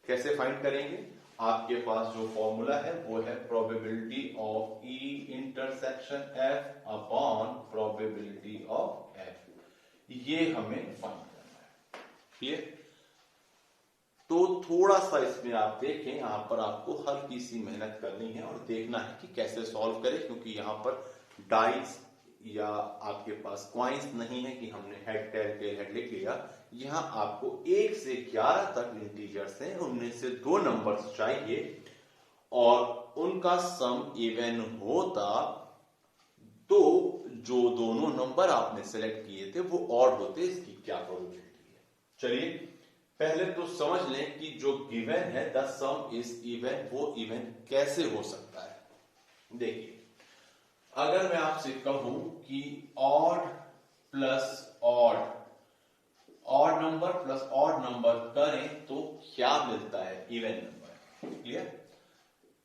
कैसे फाइंड करेंगे? आपके पास जो फॉर्मूला है वो है probability of E intersection F upon probability of F. ये हमें फाइंड करना है। क्लियर? तो थोड़ा सा इसमें आप देखें, यहां पर आपको हल्की सी मेहनत करनी है और देखना है कि कैसे सॉल्व करें, क्योंकि यहां पर डाइस या आपके पास क्वाइंस नहीं है कि हमने हेड टेल टेल हेड लिख लिया। यहां आपको 1 से 11 तक इंटीजर्स हैं, उनमें से दो नंबर्स चाहिए और उनका सम इवन होता तो जो दोनों नंबर आपने सेलेक्ट किए थे वो ऑड होते। इसकी क्या प्रोबेबिलिटी है? चलिए पहले तो समझ लें कि जो गिवन है द सम इज इवन, वो इवन कैसे हो सकता है। देखिए, अगर मैं आपसे कहूं कि odd plus odd odd number plus odd number करें तो क्या मिलता है? Even number. क्लियर?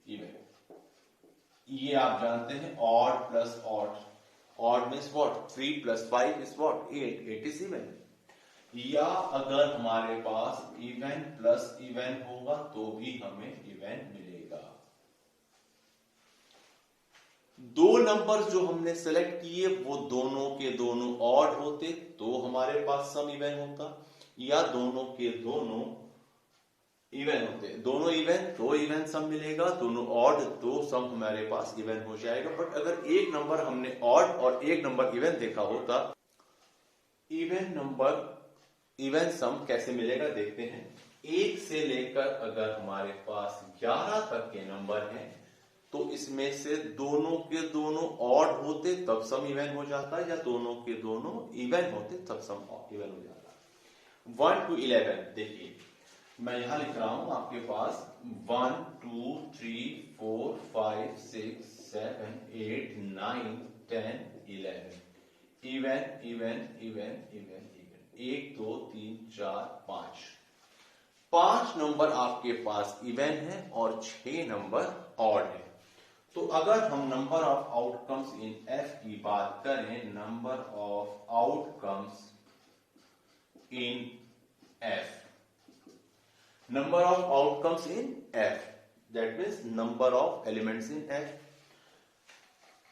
इवन, ये आप जानते हैं, odd plus odd. Odd means what? 3 plus 5 is what? 8। 8 is even. या अगर हमारे पास इवन प्लस इवन होगा तो भी हमें इवन मिलेगा। दो नंबर जो हमने सेलेक्ट किए वो दोनों के दोनों ऑड होते तो हमारे पास सम इवन होता, या दोनों के दोनों इवन होते, दोनों इवन तो इवन सम मिलेगा, दोनों ऑड तो सम हमारे पास इवन हो जाएगा। बट अगर एक नंबर हमने ऑड और एक नंबर इवन देखा होता, इवन नंबर इवन सम कैसे मिलेगा देखते हैं। 1 से लेकर अगर हमारे पास 11 तक के नंबर हैं तो इसमें से दोनों के दोनों ऑड होते तब सम इवन हो जाता, या दोनों के दोनों इवन होते तब सम इवन हो जाता। 1 to 11 देखिए, मैं यहां लिख रहा हूं आपके पास 1 2 3 4 5 6 7 8 9 10 11 even even even even even 1 2 3 4 5 5 number आपके पास इवन है और 6 नंबर ऑड है। तो अगर हम number of outcomes in F की बात करें, number of outcomes in F, number of outcomes in F, that means number of elements in F.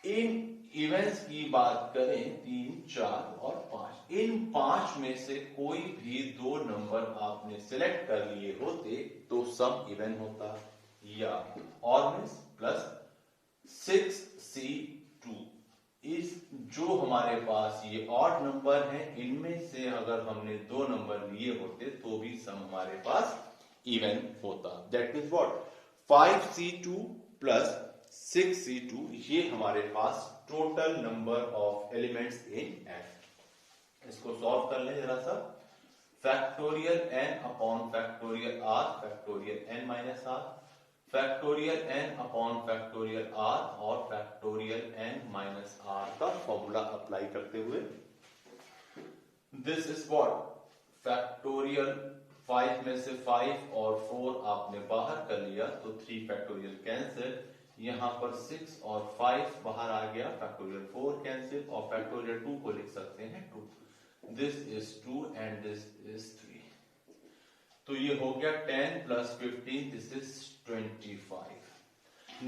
In events की बात करें 3, 4 और 5, इन 5 में से कोई भी दो नंबर आपने सिलेक्ट कर लिए होते तो सम इवन होता, या और मीन्स प्लस 6C2 इस जो हमारे पास ये ऑड नंबर है, इनमें से अगर हमने दो नंबर लिए होते तो भी सम हमारे पास इवन होता। That means what? 5C2 plus 6C2, ये हमारे पास total number of elements in F. इसको सॉल्व कर लें जरा सा। Factorial n upon factorial r factorial n minus r, factorial n upon factorial r और फैक्टोरियल n माइनस r का फॉर्मूला अप्लाई करते हुए, दिस इज व्हाट? फैक्टोरियल 5 में से 5 और 4 आपने बाहर कर लिया तो 3 फैक्टोरियल कैंसिल, यहां पर 6 और 5 बाहर आ गया, फैक्टोरियल 4 कैंसिल, और फैक्टोरियल 2 को लिख सकते हैं 2। This is 2 and this is 3, तो ये हो गया 10 plus 15, this is 25।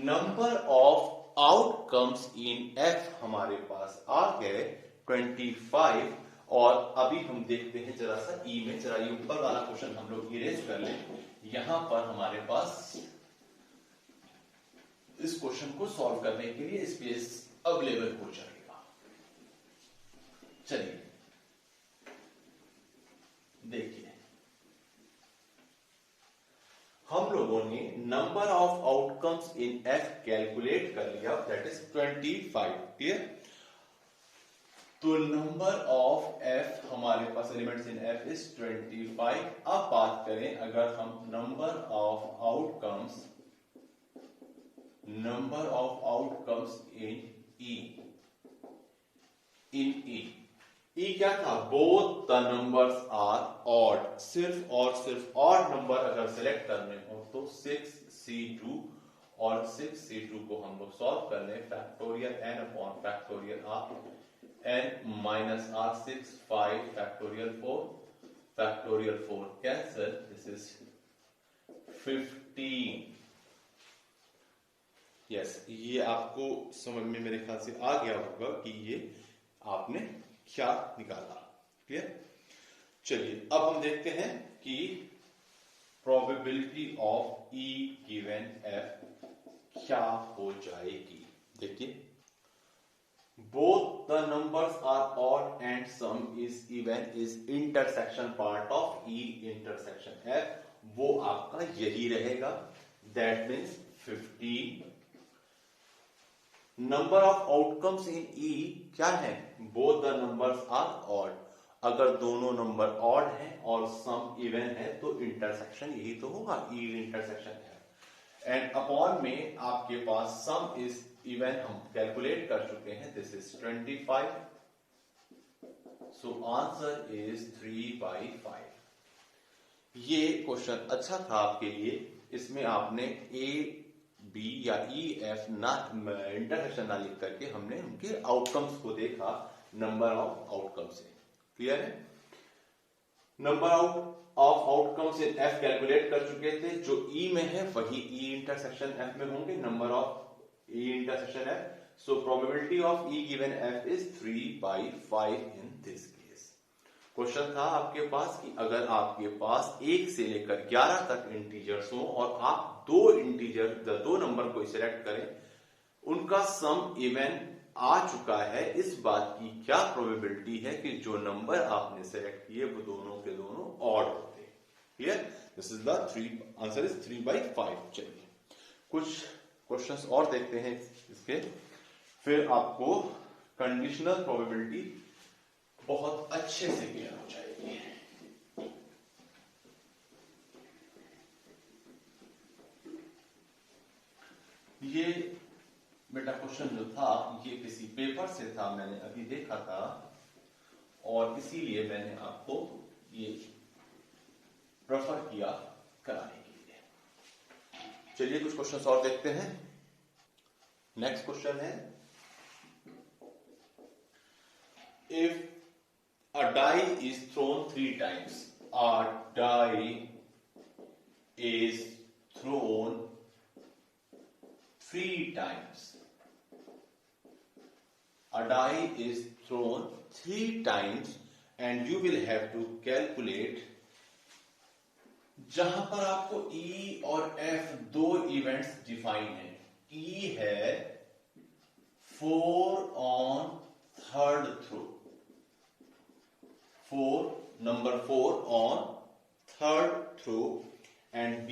Number of outcomes in F हमारे पास आ गए 25। और अभी हम देखते हैं जरा सा ई में, जरा ये ऊपर वाला क्वेश्चन हम लोग इरेज कर लें, यहां पर हमारे पास इस क्वेश्चन को सॉल्व करने के लिए स्पेस अवेलेबल हो जाएगा। चलिए देखिए, हम लोगों ने number of outcomes in F calculate कर लिया, दैट इज 25। क्लियर? तो नंबर ऑफ एफ हमारे पास एलिमेंट्स इन एफ इज 25। अब बात करें अगर हम number of outcomes in E क्या था? Both the numbers are odd, सिर्फ और सिर्फ ऑड नंबर अगर सिलेक्ट करने हो तो 6C2 और 6C2 को हम लोग सॉल्व कर लें। Factorial n upon factorial r, n minus r 6 5 factorial 4 cancel, this is 15। Yes, ये आपको समझ में मेरे ख्याल से आ गया होगा कि ये आपने क्या निकाला। क्लियर? चलिए अब हम देखते हैं कि probability of E given F क्या हो जाएगी। देखिए, both the numbers are odd and sum is even is intersection part of E intersection F, वो आपका यही रहेगा, that means 15। Number of outcomes in E क्या है? Both the numbers are odd, अगर दोनों नंबर ऑड हैं और सम इवन है तो इंटरसेक्शन यही तो होगा, ई इंटरसेक्शन है। एंड अपॉन में आपके पास सम इज इवन हम कैलकुलेट कर चुके हैं, this is 25। So answer is 3/5। ये क्वेश्चन अच्छा था आपके लिए। इसमें आपने ए बी या ई एफ ना इंटरसेक्शन ना लिख करके हमने उनके आउटकम्स को देखा नंबर ऑफ आउटकम से। क्लियर है? Number of outcomes in F calculate कर चुके थे। जो ई में है वही ई इंटरसेक्शन एफ में होंगे, number of E intersection F. So probability of E given F is 3/5 in this case. Question था आपके पास कि अगर आपके पास 1 से लेकर 11 तक इंटीजर्स हो और आप दो नंबर को सिलेक्ट करें, उनका सम इवन आ चुका है, इस बात की क्या प्रोबेबिलिटी है कि जो नंबर आपने सेलेक्ट किए वो दोनों के दोनों ऑड होते हैं। Clear? This is the answer is 3/5। चलिए कुछ क्वेश्चंस और देखते हैं इसके, फिर आपको कंडीशनल प्रोबेबिलिटी बहुत अच्छे से क्लियर हो जाएगी। ये बेटा क्वेश्चन जो था ये किसी पेपर से था, मैंने अभी देखा था और इसीलिए मैंने आपको ये रेफर किया कराने के लिए। चलिए कुछ क्वेश्चंस और देखते हैं। नेक्स्ट क्वेश्चन है, if a die is thrown 3 times, a die is thrown 3 times. A die is thrown 3 times and you will have to calculate। जहां पर आपको E और F दो इवेंट्स डिफाइन है। E है 4 on third throw, number 4 on third throw, and B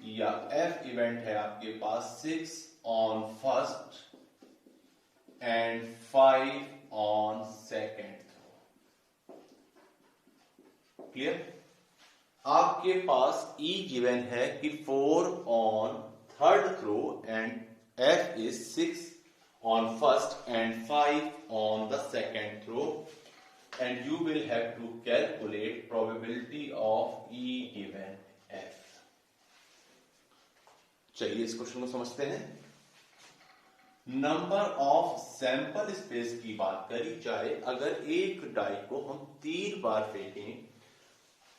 या F इवेंट है आपके पास 6 on first and 5 on second throw। Clear? आपके पास E गिवन है कि 4 on third throw and F is 6 on first and 5 on the second throw, and you will have to calculate probability of E given F। चलिए इस क्वेश्चन को समझते हैं। नंबर ऑफ सैंपल स्पेस की बात करी जाए, अगर एक डाई को हम 3 बार फेंकें,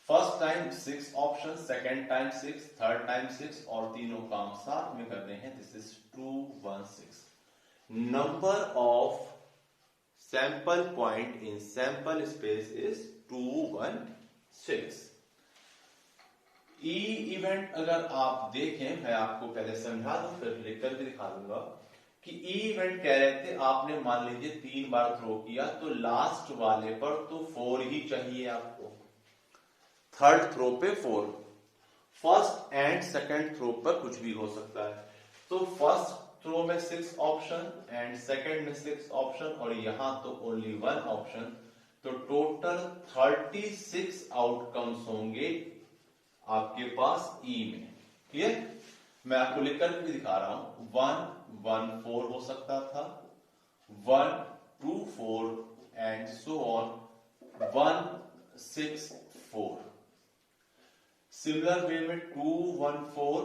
first time 6 option, second time 6, third time 6 और तीनों काम साथ में करते हैं, this is 216। Number of sample point in sample space is 216। E event अगर आप देखें, मैं आपको पहले समझा दूं फिर लिख कर भी दिखा दूंगा कि ई इवेंट कह रहे थे आपने मान लीजिए 3 बार थ्रो किया तो लास्ट वाले पर तो 4 ही चाहिए आपको, थर्ड थ्रो पे 4, फर्स्ट एंड सेकंड थ्रो पर कुछ भी हो सकता है। तो फर्स्ट थ्रो में 6 ऑप्शन एंड सेकंड में 6 ऑप्शन और यहां तो ओनली 1 ऑप्शन, तो टोटल 36 आउटकम्स होंगे आपके पास ई में। क्लियर? मैं आपको लिखकर भी दिखा रहा हूं। 1 1 4 हो सकता था, 1 2 4 and so on, 1 6 4। Similar way में 2 1 4,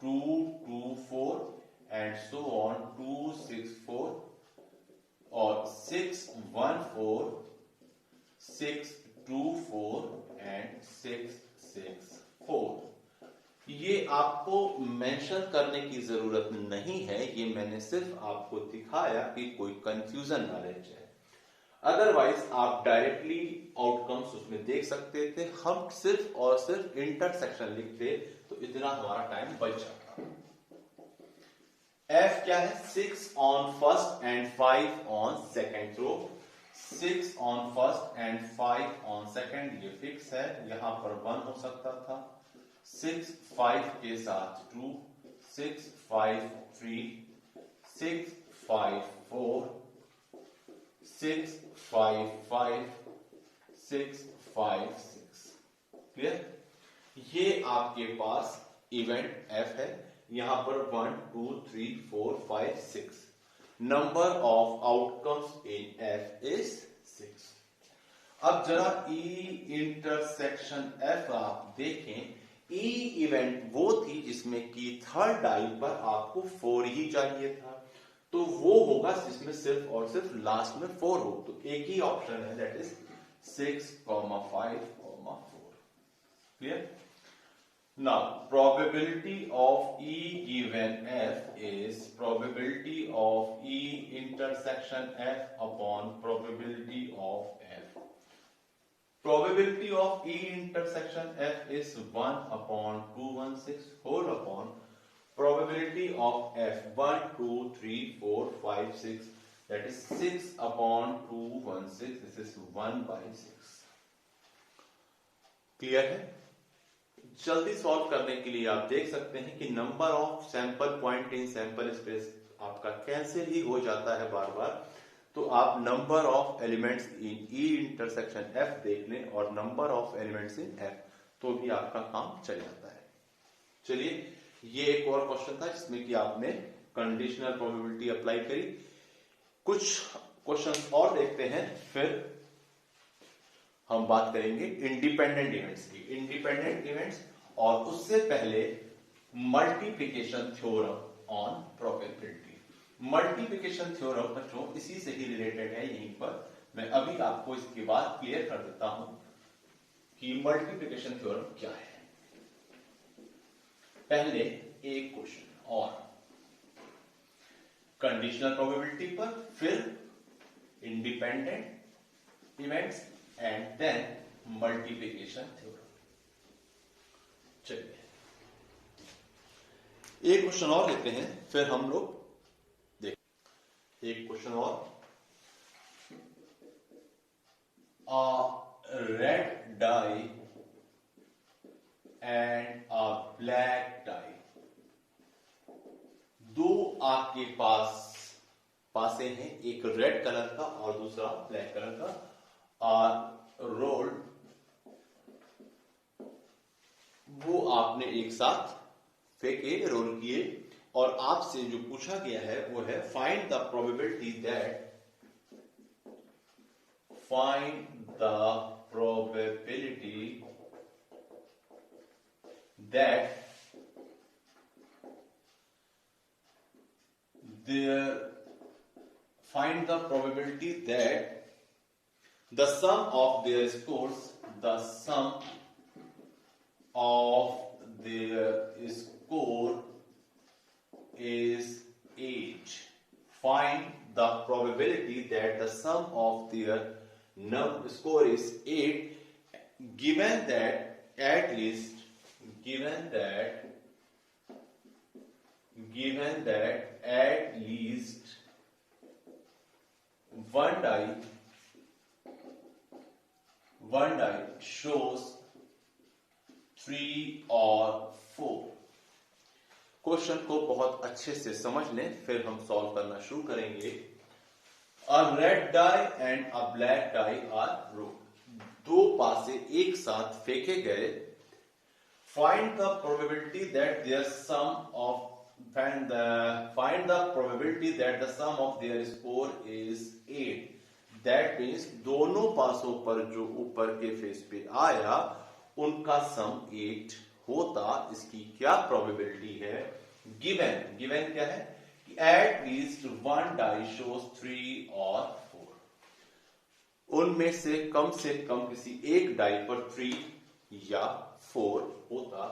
2 2 4 एंड सो ऑन, 2 6 4 और 6 1 4, 6 2 4 एंड 6 6 4। ये आपको मेंशन करने की जरूरत नहीं है, ये मैंने सिर्फ आपको दिखाया कि कोई कंफ्यूजन ना रह जाए। अदरवाइज आप डायरेक्टली आउटकम्स उसमें देख सकते थे। हम सिर्फ और सिर्फ इंटरसेक्शन लिखते तो इतना हमारा टाइम बच जाता। F क्या है? 6 on first and 5 on second throw। 6 on first and 5 on second, ये फिक्स है, यहां पर 1 हो सकता था। 6 5 के साथ 2, 6 5 3, 6 5 4, 6 5 5, 6 5 6। क्लियर? ये आपके पास इवेंट F है, यहां पर 1 2 3 4 5 6। Number of outcomes in F is 6। अब जरा ई इंटरसेक्शन एफ आप देखें, ई इवेंट वो थी जिसमें कि थर्ड डाई पर आपको 4 ही चाहिए था, तो वो होगा जिसमें सिर्फ और सिर्फ लास्ट में 4 हो, तो एक ही ऑप्शन है, that is 6, 5, 4. Clear? Now, probability of E given F is probability of E intersection F upon probability of F. Probability of E intersection F is 1 upon 216 whole upon probability of F 1, 2, 3, 4, 5, 6, that is 6 upon 216, this is 1 by 6. Clear है? जल्दी सॉल्व करने के लिए आप देख सकते हैं कि number of sample point in sample space आपका कैंसिल ही हो जाता है बार बार, तो आप number of elements in E intersection F देख लें और number of elements in F, तो भी आपका काम चल जाता है. चलिए, ये एक और क्वेश्चन था जिसमें कि आपने कंडीशनल प्रोबेबिलिटी अप्लाई करी. कुछ क्वेश्चन और देखते हैं, फिर हम बात करेंगे इंडिपेंडेंट इवेंट्स की. इंडिपेंडेंट इवेंट्स, और उससे पहले multiplication theorem on probability. Multiplication theorem बच्चों इसी से ही रिलेटेड है. यहीं पर मैं अभी आपको इसके बाद क्लियर कर देता हूं कि मल्टीप्लिकेशन थ्योरम क्या है. पहले एक क्वेश्चन और कंडीशनल प्रोबेबिलिटी पर, फिर independent events and then multiplication theorem. चलिए एक क्वेश्चन और लेते हैं, फिर हम लोग देखें. एक क्वेश्चन और. A red die and a black die, दो आपके पासे हैं, एक रेड कलर का और दूसरा ब्लैक कलर का. रोल्ड, वो आपने एक साथ फेंके, रोल किए, और आपसे जो पूछा गया है वो है find the probability that the sum of their scores is 8. Find the probability that the sum of their score is 8, given that at least one die shows 3 or 4. Question को बहुत अच्छे से समझ लें, फिर हम सॉल्व करना शुरू करेंगे. A red die and a black die are rolled. दो पासे एक साथ फेंके गए. Find the probability that the probability that the sum of their score is 8. That means दोनों पासों पर जो ऊपर के फेस पे आया उनका सम 8 होता. इसकी क्या प्रोबेबिलिटी है? गिवन क्या है कि at least one die shows 3 और 4. उनमें से कम किसी एक डाई पर 3 या 4 होता.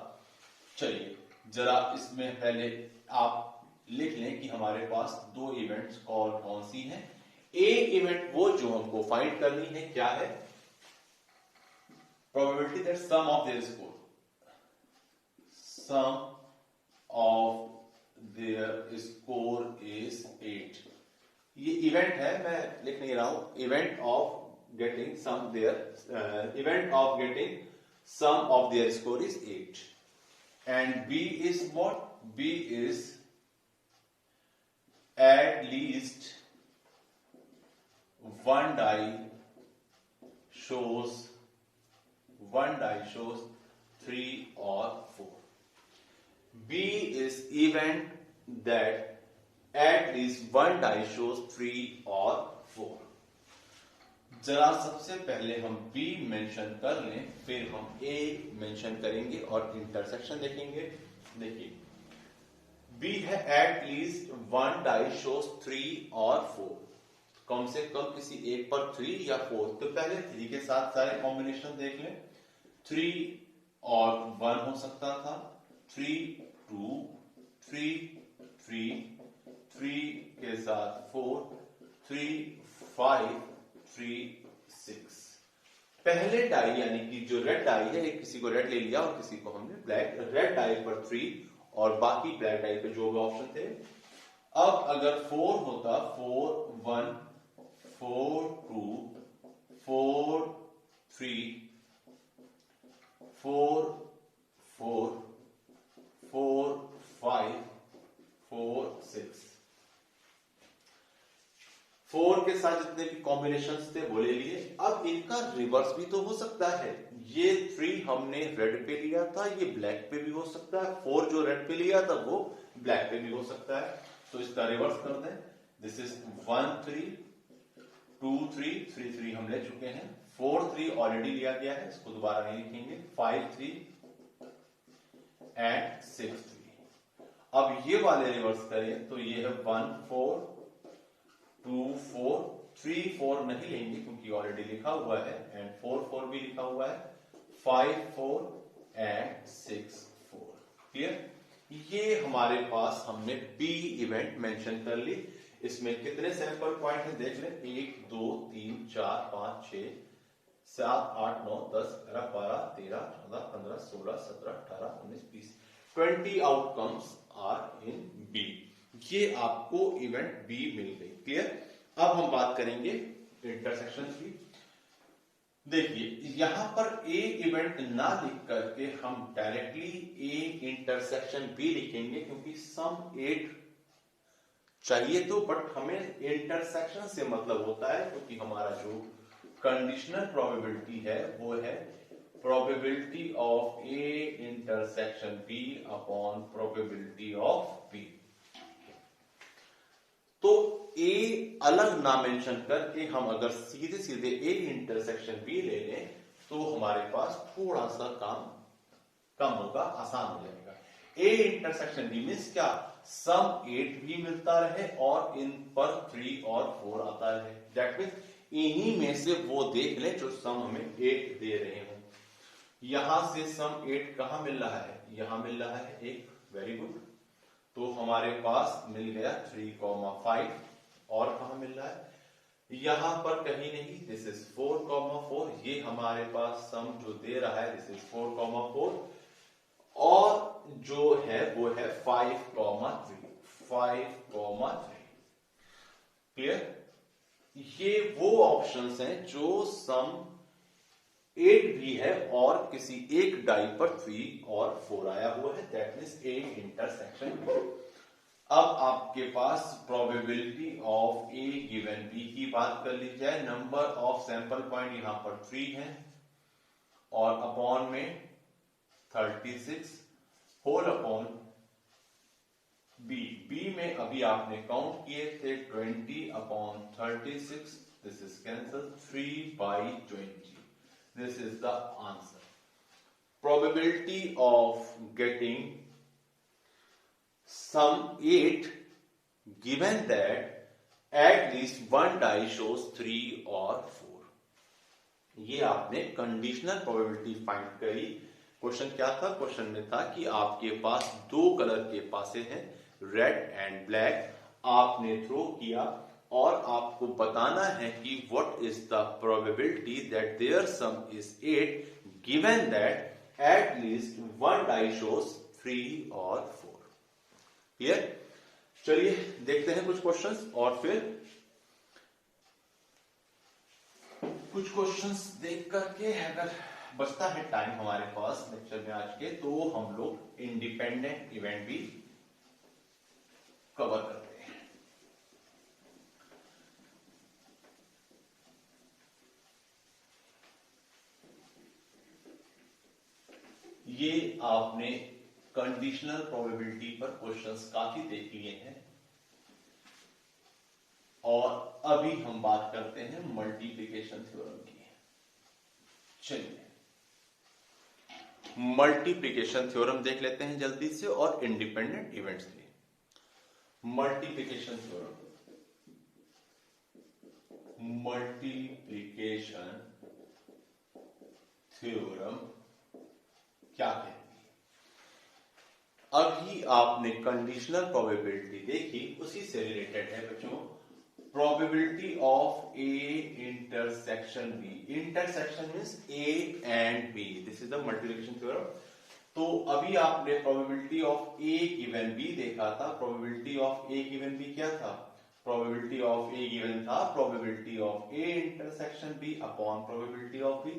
चलिए जरा इसमें पहले आप लिख लें कि हमारे पास दो इवेंट्स कौन सी हैं. ए इवेंट वो जो हमको फाइंड करनी है, क्या है? Probability that sum of their score is 8. ये इवेंट है, मैं लिख नहीं रहा हूं. Event of getting sum of their score is 8. And B is what? B is at least one die shows 3 or 4. B is event that at least one die shows 3 or 4. जरा सबसे पहले हम बी मेंशन कर लें, फिर हम ए मेंशन करेंगे और इंटरसेक्शन देखेंगे। देखिए बी है at least one die shows 3 और 4, कम से कम किसी एक पर 3 या 4। तो पहले 3 के साथ सारे कॉम्बिनेशन देख लें। 3 और 1 हो सकता था, 3 2 3 3 3 के साथ 4 3 5 3 6। पहले डाई यानी कि जो रेड डाई है, एक किसी को रेड ले लिया और किसी को हमने ब्लैक। रेड डाई पर 3 और बाकी ब्लैक डाई पे जो भी ऑप्शन थे। अब अगर 4 होता, 4 1 4 2 4 3 4 4 4 5 4 6। 4 के साथ जितने भी कॉम्बिनेशंस थे वो ले लिए। अब इनका रिवर्स भी तो हो सकता है। ये 3 हमने रेड पे लिया था, ये ब्लैक पे भी हो सकता है। 4 जो रेड पे लिया था वो ब्लैक पे भी हो सकता है। तो इसका रिवर्स कर दें। दिस इज 1 3 2 3 3 3 हम ले चुके हैं। 4 3 ऑलरेडी लिया गया है, इसको दोबारा नहीं लिखेंगे। 5 3 एंड 6 3। अब ये वाले रिवर्स करें तो ये है 1 4 2 4 3 4 नहीं लेंगे क्योंकि ऑलरेडी लिखा हुआ है, एंड 4 4 भी लिखा हुआ है। 5 4 एंड 6 4। क्लियर? ये हमारे पास हमने बी इवेंट मेंशन कर ली। इसमें कितने सैंपल पॉइंट हैं देख लें। 1 2 3 4 5 6 7 8 9 10 11 12 13 14 15 16 17 18 19 20 20 आउटकम्स आर इन बी। ये आपको इवेंट बी मिल गई। क्लियर? अब हम बात करेंगे इंटरसेक्शन की। देखिए यहां पर ए इवेंट ना लिख करके हम डायरेक्टली ए इंटरसेक्शन बी लिखेंगे, क्योंकि सम 8 चाहिए तो, बट हमें इंटरसेक्शन से मतलब होता है, क्योंकि हमारा जो कंडीशनल प्रोबेबिलिटी है वो है probability of A intersection B upon probability of B. तो ए अलग ना मेंशन करके हम अगर सीधे सीधे ए इंटरसेक्शन बी ले लें तो हमारे पास थोड़ा सा काम कम होगा, आसान हो जाएगा। ए इंटरसेक्शन बी मींस क्या? सम 8 भी मिलता रहे और इन पर 3 और 4 आता रहे। दैट मींस इन्हीं में से वो देख ले जो सम हमें 8 दे रहे हो। यहां से सम 8 कहां मिल रहा है? यहां मिल रहा है 1। Very good. तो हमारे पास मिल गया 3,5। और कहां मिल रहा है? यहां पर कहीं नहीं। This is 4,4। ये हमारे पास सम जो दे रहा है दिस इज 4,4। और जो है वो है 5,3। 5,3। क्लियर? ये वो ऑप्शंस हैं जो सम 8 भी है और किसी एक डाई पर 3 और 4 आया हुआ है। That means A intersection B. अब आपके पास probability of A given B की बात कर ली जाए। नंबर ऑफ सैंपल पॉइंट यहां पर 3 है और अपॉन में 36 होल अपॉन बी। बी में अभी आपने काउंट किए थे 20 upon 36। This is cancel 3/20। This is the answer. Probability of getting sum 8 given that at least one die shows 3 or 4. ये आपने कंडीशनल प्रोबेबिलिटी फाइंड करी। क्वेश्चन क्या था? क्वेश्चन में था कि आपके पास 2 कलर के पासे हैं, रेड एंड ब्लैक। आपने थ्रो किया और आपको बताना है कि what is the probability that their sum is 8 given that at least one die shows 3 और 4। क्लियर? चलिए देखते हैं कुछ क्वेश्चंस और फिर कुछ क्वेश्चंस देख करके अगर बचता है टाइम हमारे पास लेक्चर में आज के, तो हम लोग इंडिपेंडेंट इवेंट भी कवर करते हैं। ये आपने कंडीशनल प्रोबेबिलिटी पर क्वेश्चंस काफी देख लिए हैं और अभी हम बात करते हैं मल्टीप्लिकेशन थ्योरम की। चलिए मल्टीप्लिकेशन थ्योरम देख लेते हैं जल्दी से और इंडिपेंडेंट इवेंट्स भी। मल्टीप्लिकेशन थ्योरम, मल्टीप्लिकेशन थ्योरम क्या कहती है? अभी आपने कंडीशनल प्रोबेबिलिटी देखी, उसी से रिलेटेड है बच्चों। Probability of A intersection B. Intersection means A and B, this is the multiplication theorem. तो अभी आपने probability of A given B देखा था। Probability of A given B क्या था? प्रोबेबिलिटी ऑफ ए गिवन था probability of A intersection B upon probability of B.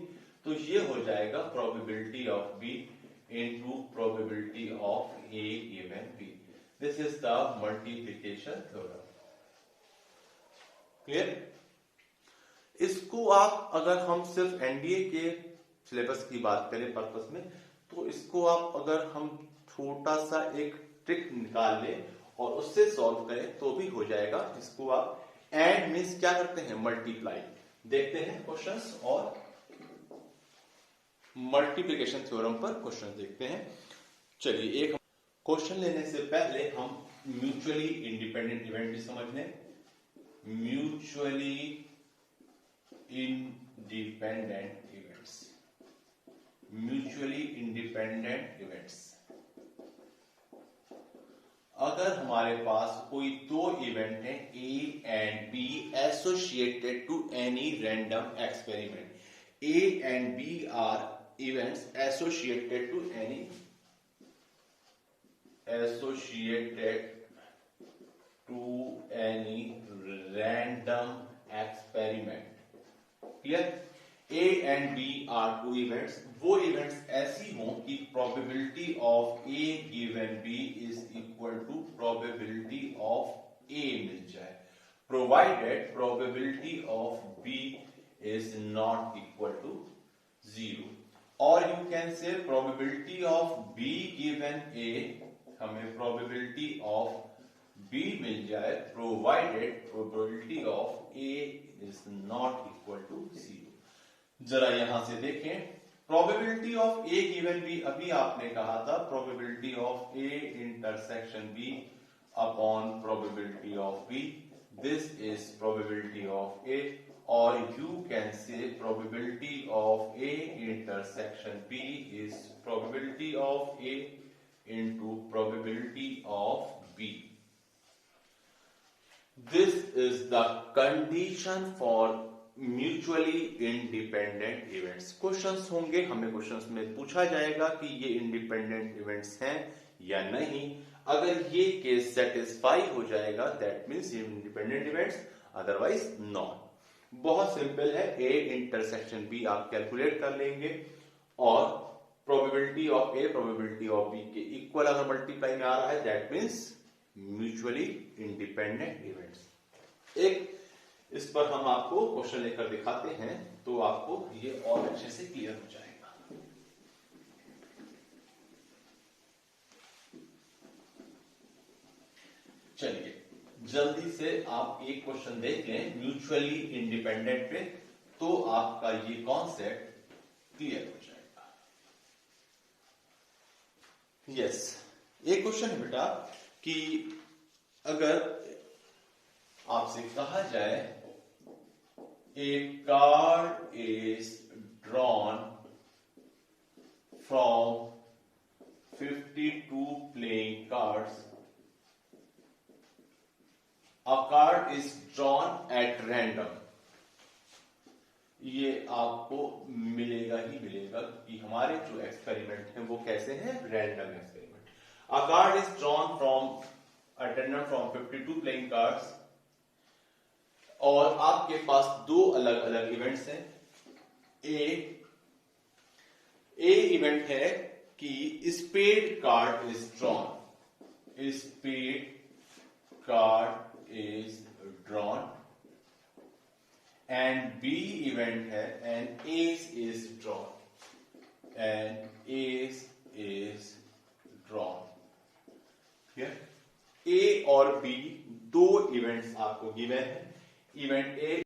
तो ये हो जाएगा probability of B into probability of A given B. This is the multiplication theorem. Clear? इसको आप, अगर हम सिर्फ एनडीए के सिलेबस की बात करें पर्पस में, तो इसको आप अगर हम छोटा सा एक ट्रिक निकाल लें और उससे सॉल्व करें तो भी हो जाएगा। इसको आप एंड मींस क्या करते हैं? मल्टीप्लाई। देखते हैं क्वेश्चंस और मल्टीप्लिकेशन थ्योरम पर क्वेश्चन देखते हैं। चलिए एक क्वेश्चन लेने से पहले हम म्यूचुअली इंडिपेंडेंट इवेंट भी समझ लें। Mutually independent events, mutually independent events. अगर हमारे पास कोई दो इवेंट है A and B associated to any random experiment, A and B are events associated to any random experiment. Clear? A and B are two events. वो events ऐसी हों कि probability of A given B is equal to probability of A मिल जाए, provided probability of B is not equal to 0, or you can say probability of B given A, हमें probability of B मिल जाए provided probability of A is not equal to 0। जरा यहां से देखें, probability of A given B, अभी आपने कहा था probability of A intersection B upon probability of B, this is probability of A, or you can say probability of A intersection B is probability of A into probability of B. This is the condition for mutually independent events. Questions होंगे, हमें questions में पूछा जाएगा कि ये independent events हैं या नहीं। अगर ये केस सेटिस्फाई हो जाएगा that means ये independent events, otherwise not। बहुत सिंपल है, A इंटरसेक्शन B आप कैलकुलेट कर लेंगे और probability of A probability of B के इक्वल अगर मल्टीप्लाई में आ रहा है that means mutually independent events. एक इस पर हम आपको क्वेश्चन लेकर दिखाते हैं तो आपको ये और अच्छे से क्लियर हो जाएगा। चलिए जल्दी से आप एक क्वेश्चन देख लें म्यूचुअली इंडिपेंडेंट पे, तो आपका ये कॉन्सेप्ट क्लियर हो जाएगा। यस, एक क्वेश्चन है बेटा कि अगर आपसे कहा जाए a card is drawn from 52 playing cards, A card is drawn at random। ये आपको मिलेगा ही मिलेगा कि हमारे जो एक्सपेरिमेंट हैं वो कैसे हैं? Random experiment. A card is drawn from a random from 52 playing cards, और आपके पास दो अलग अलग इवेंट्स हैं। ए इवेंट है कि spade card is drawn, spade card is drawn, and B event है and ace is drawn, and ace is drawn। A और B दो इवेंट्स आपको गिवन है। Event A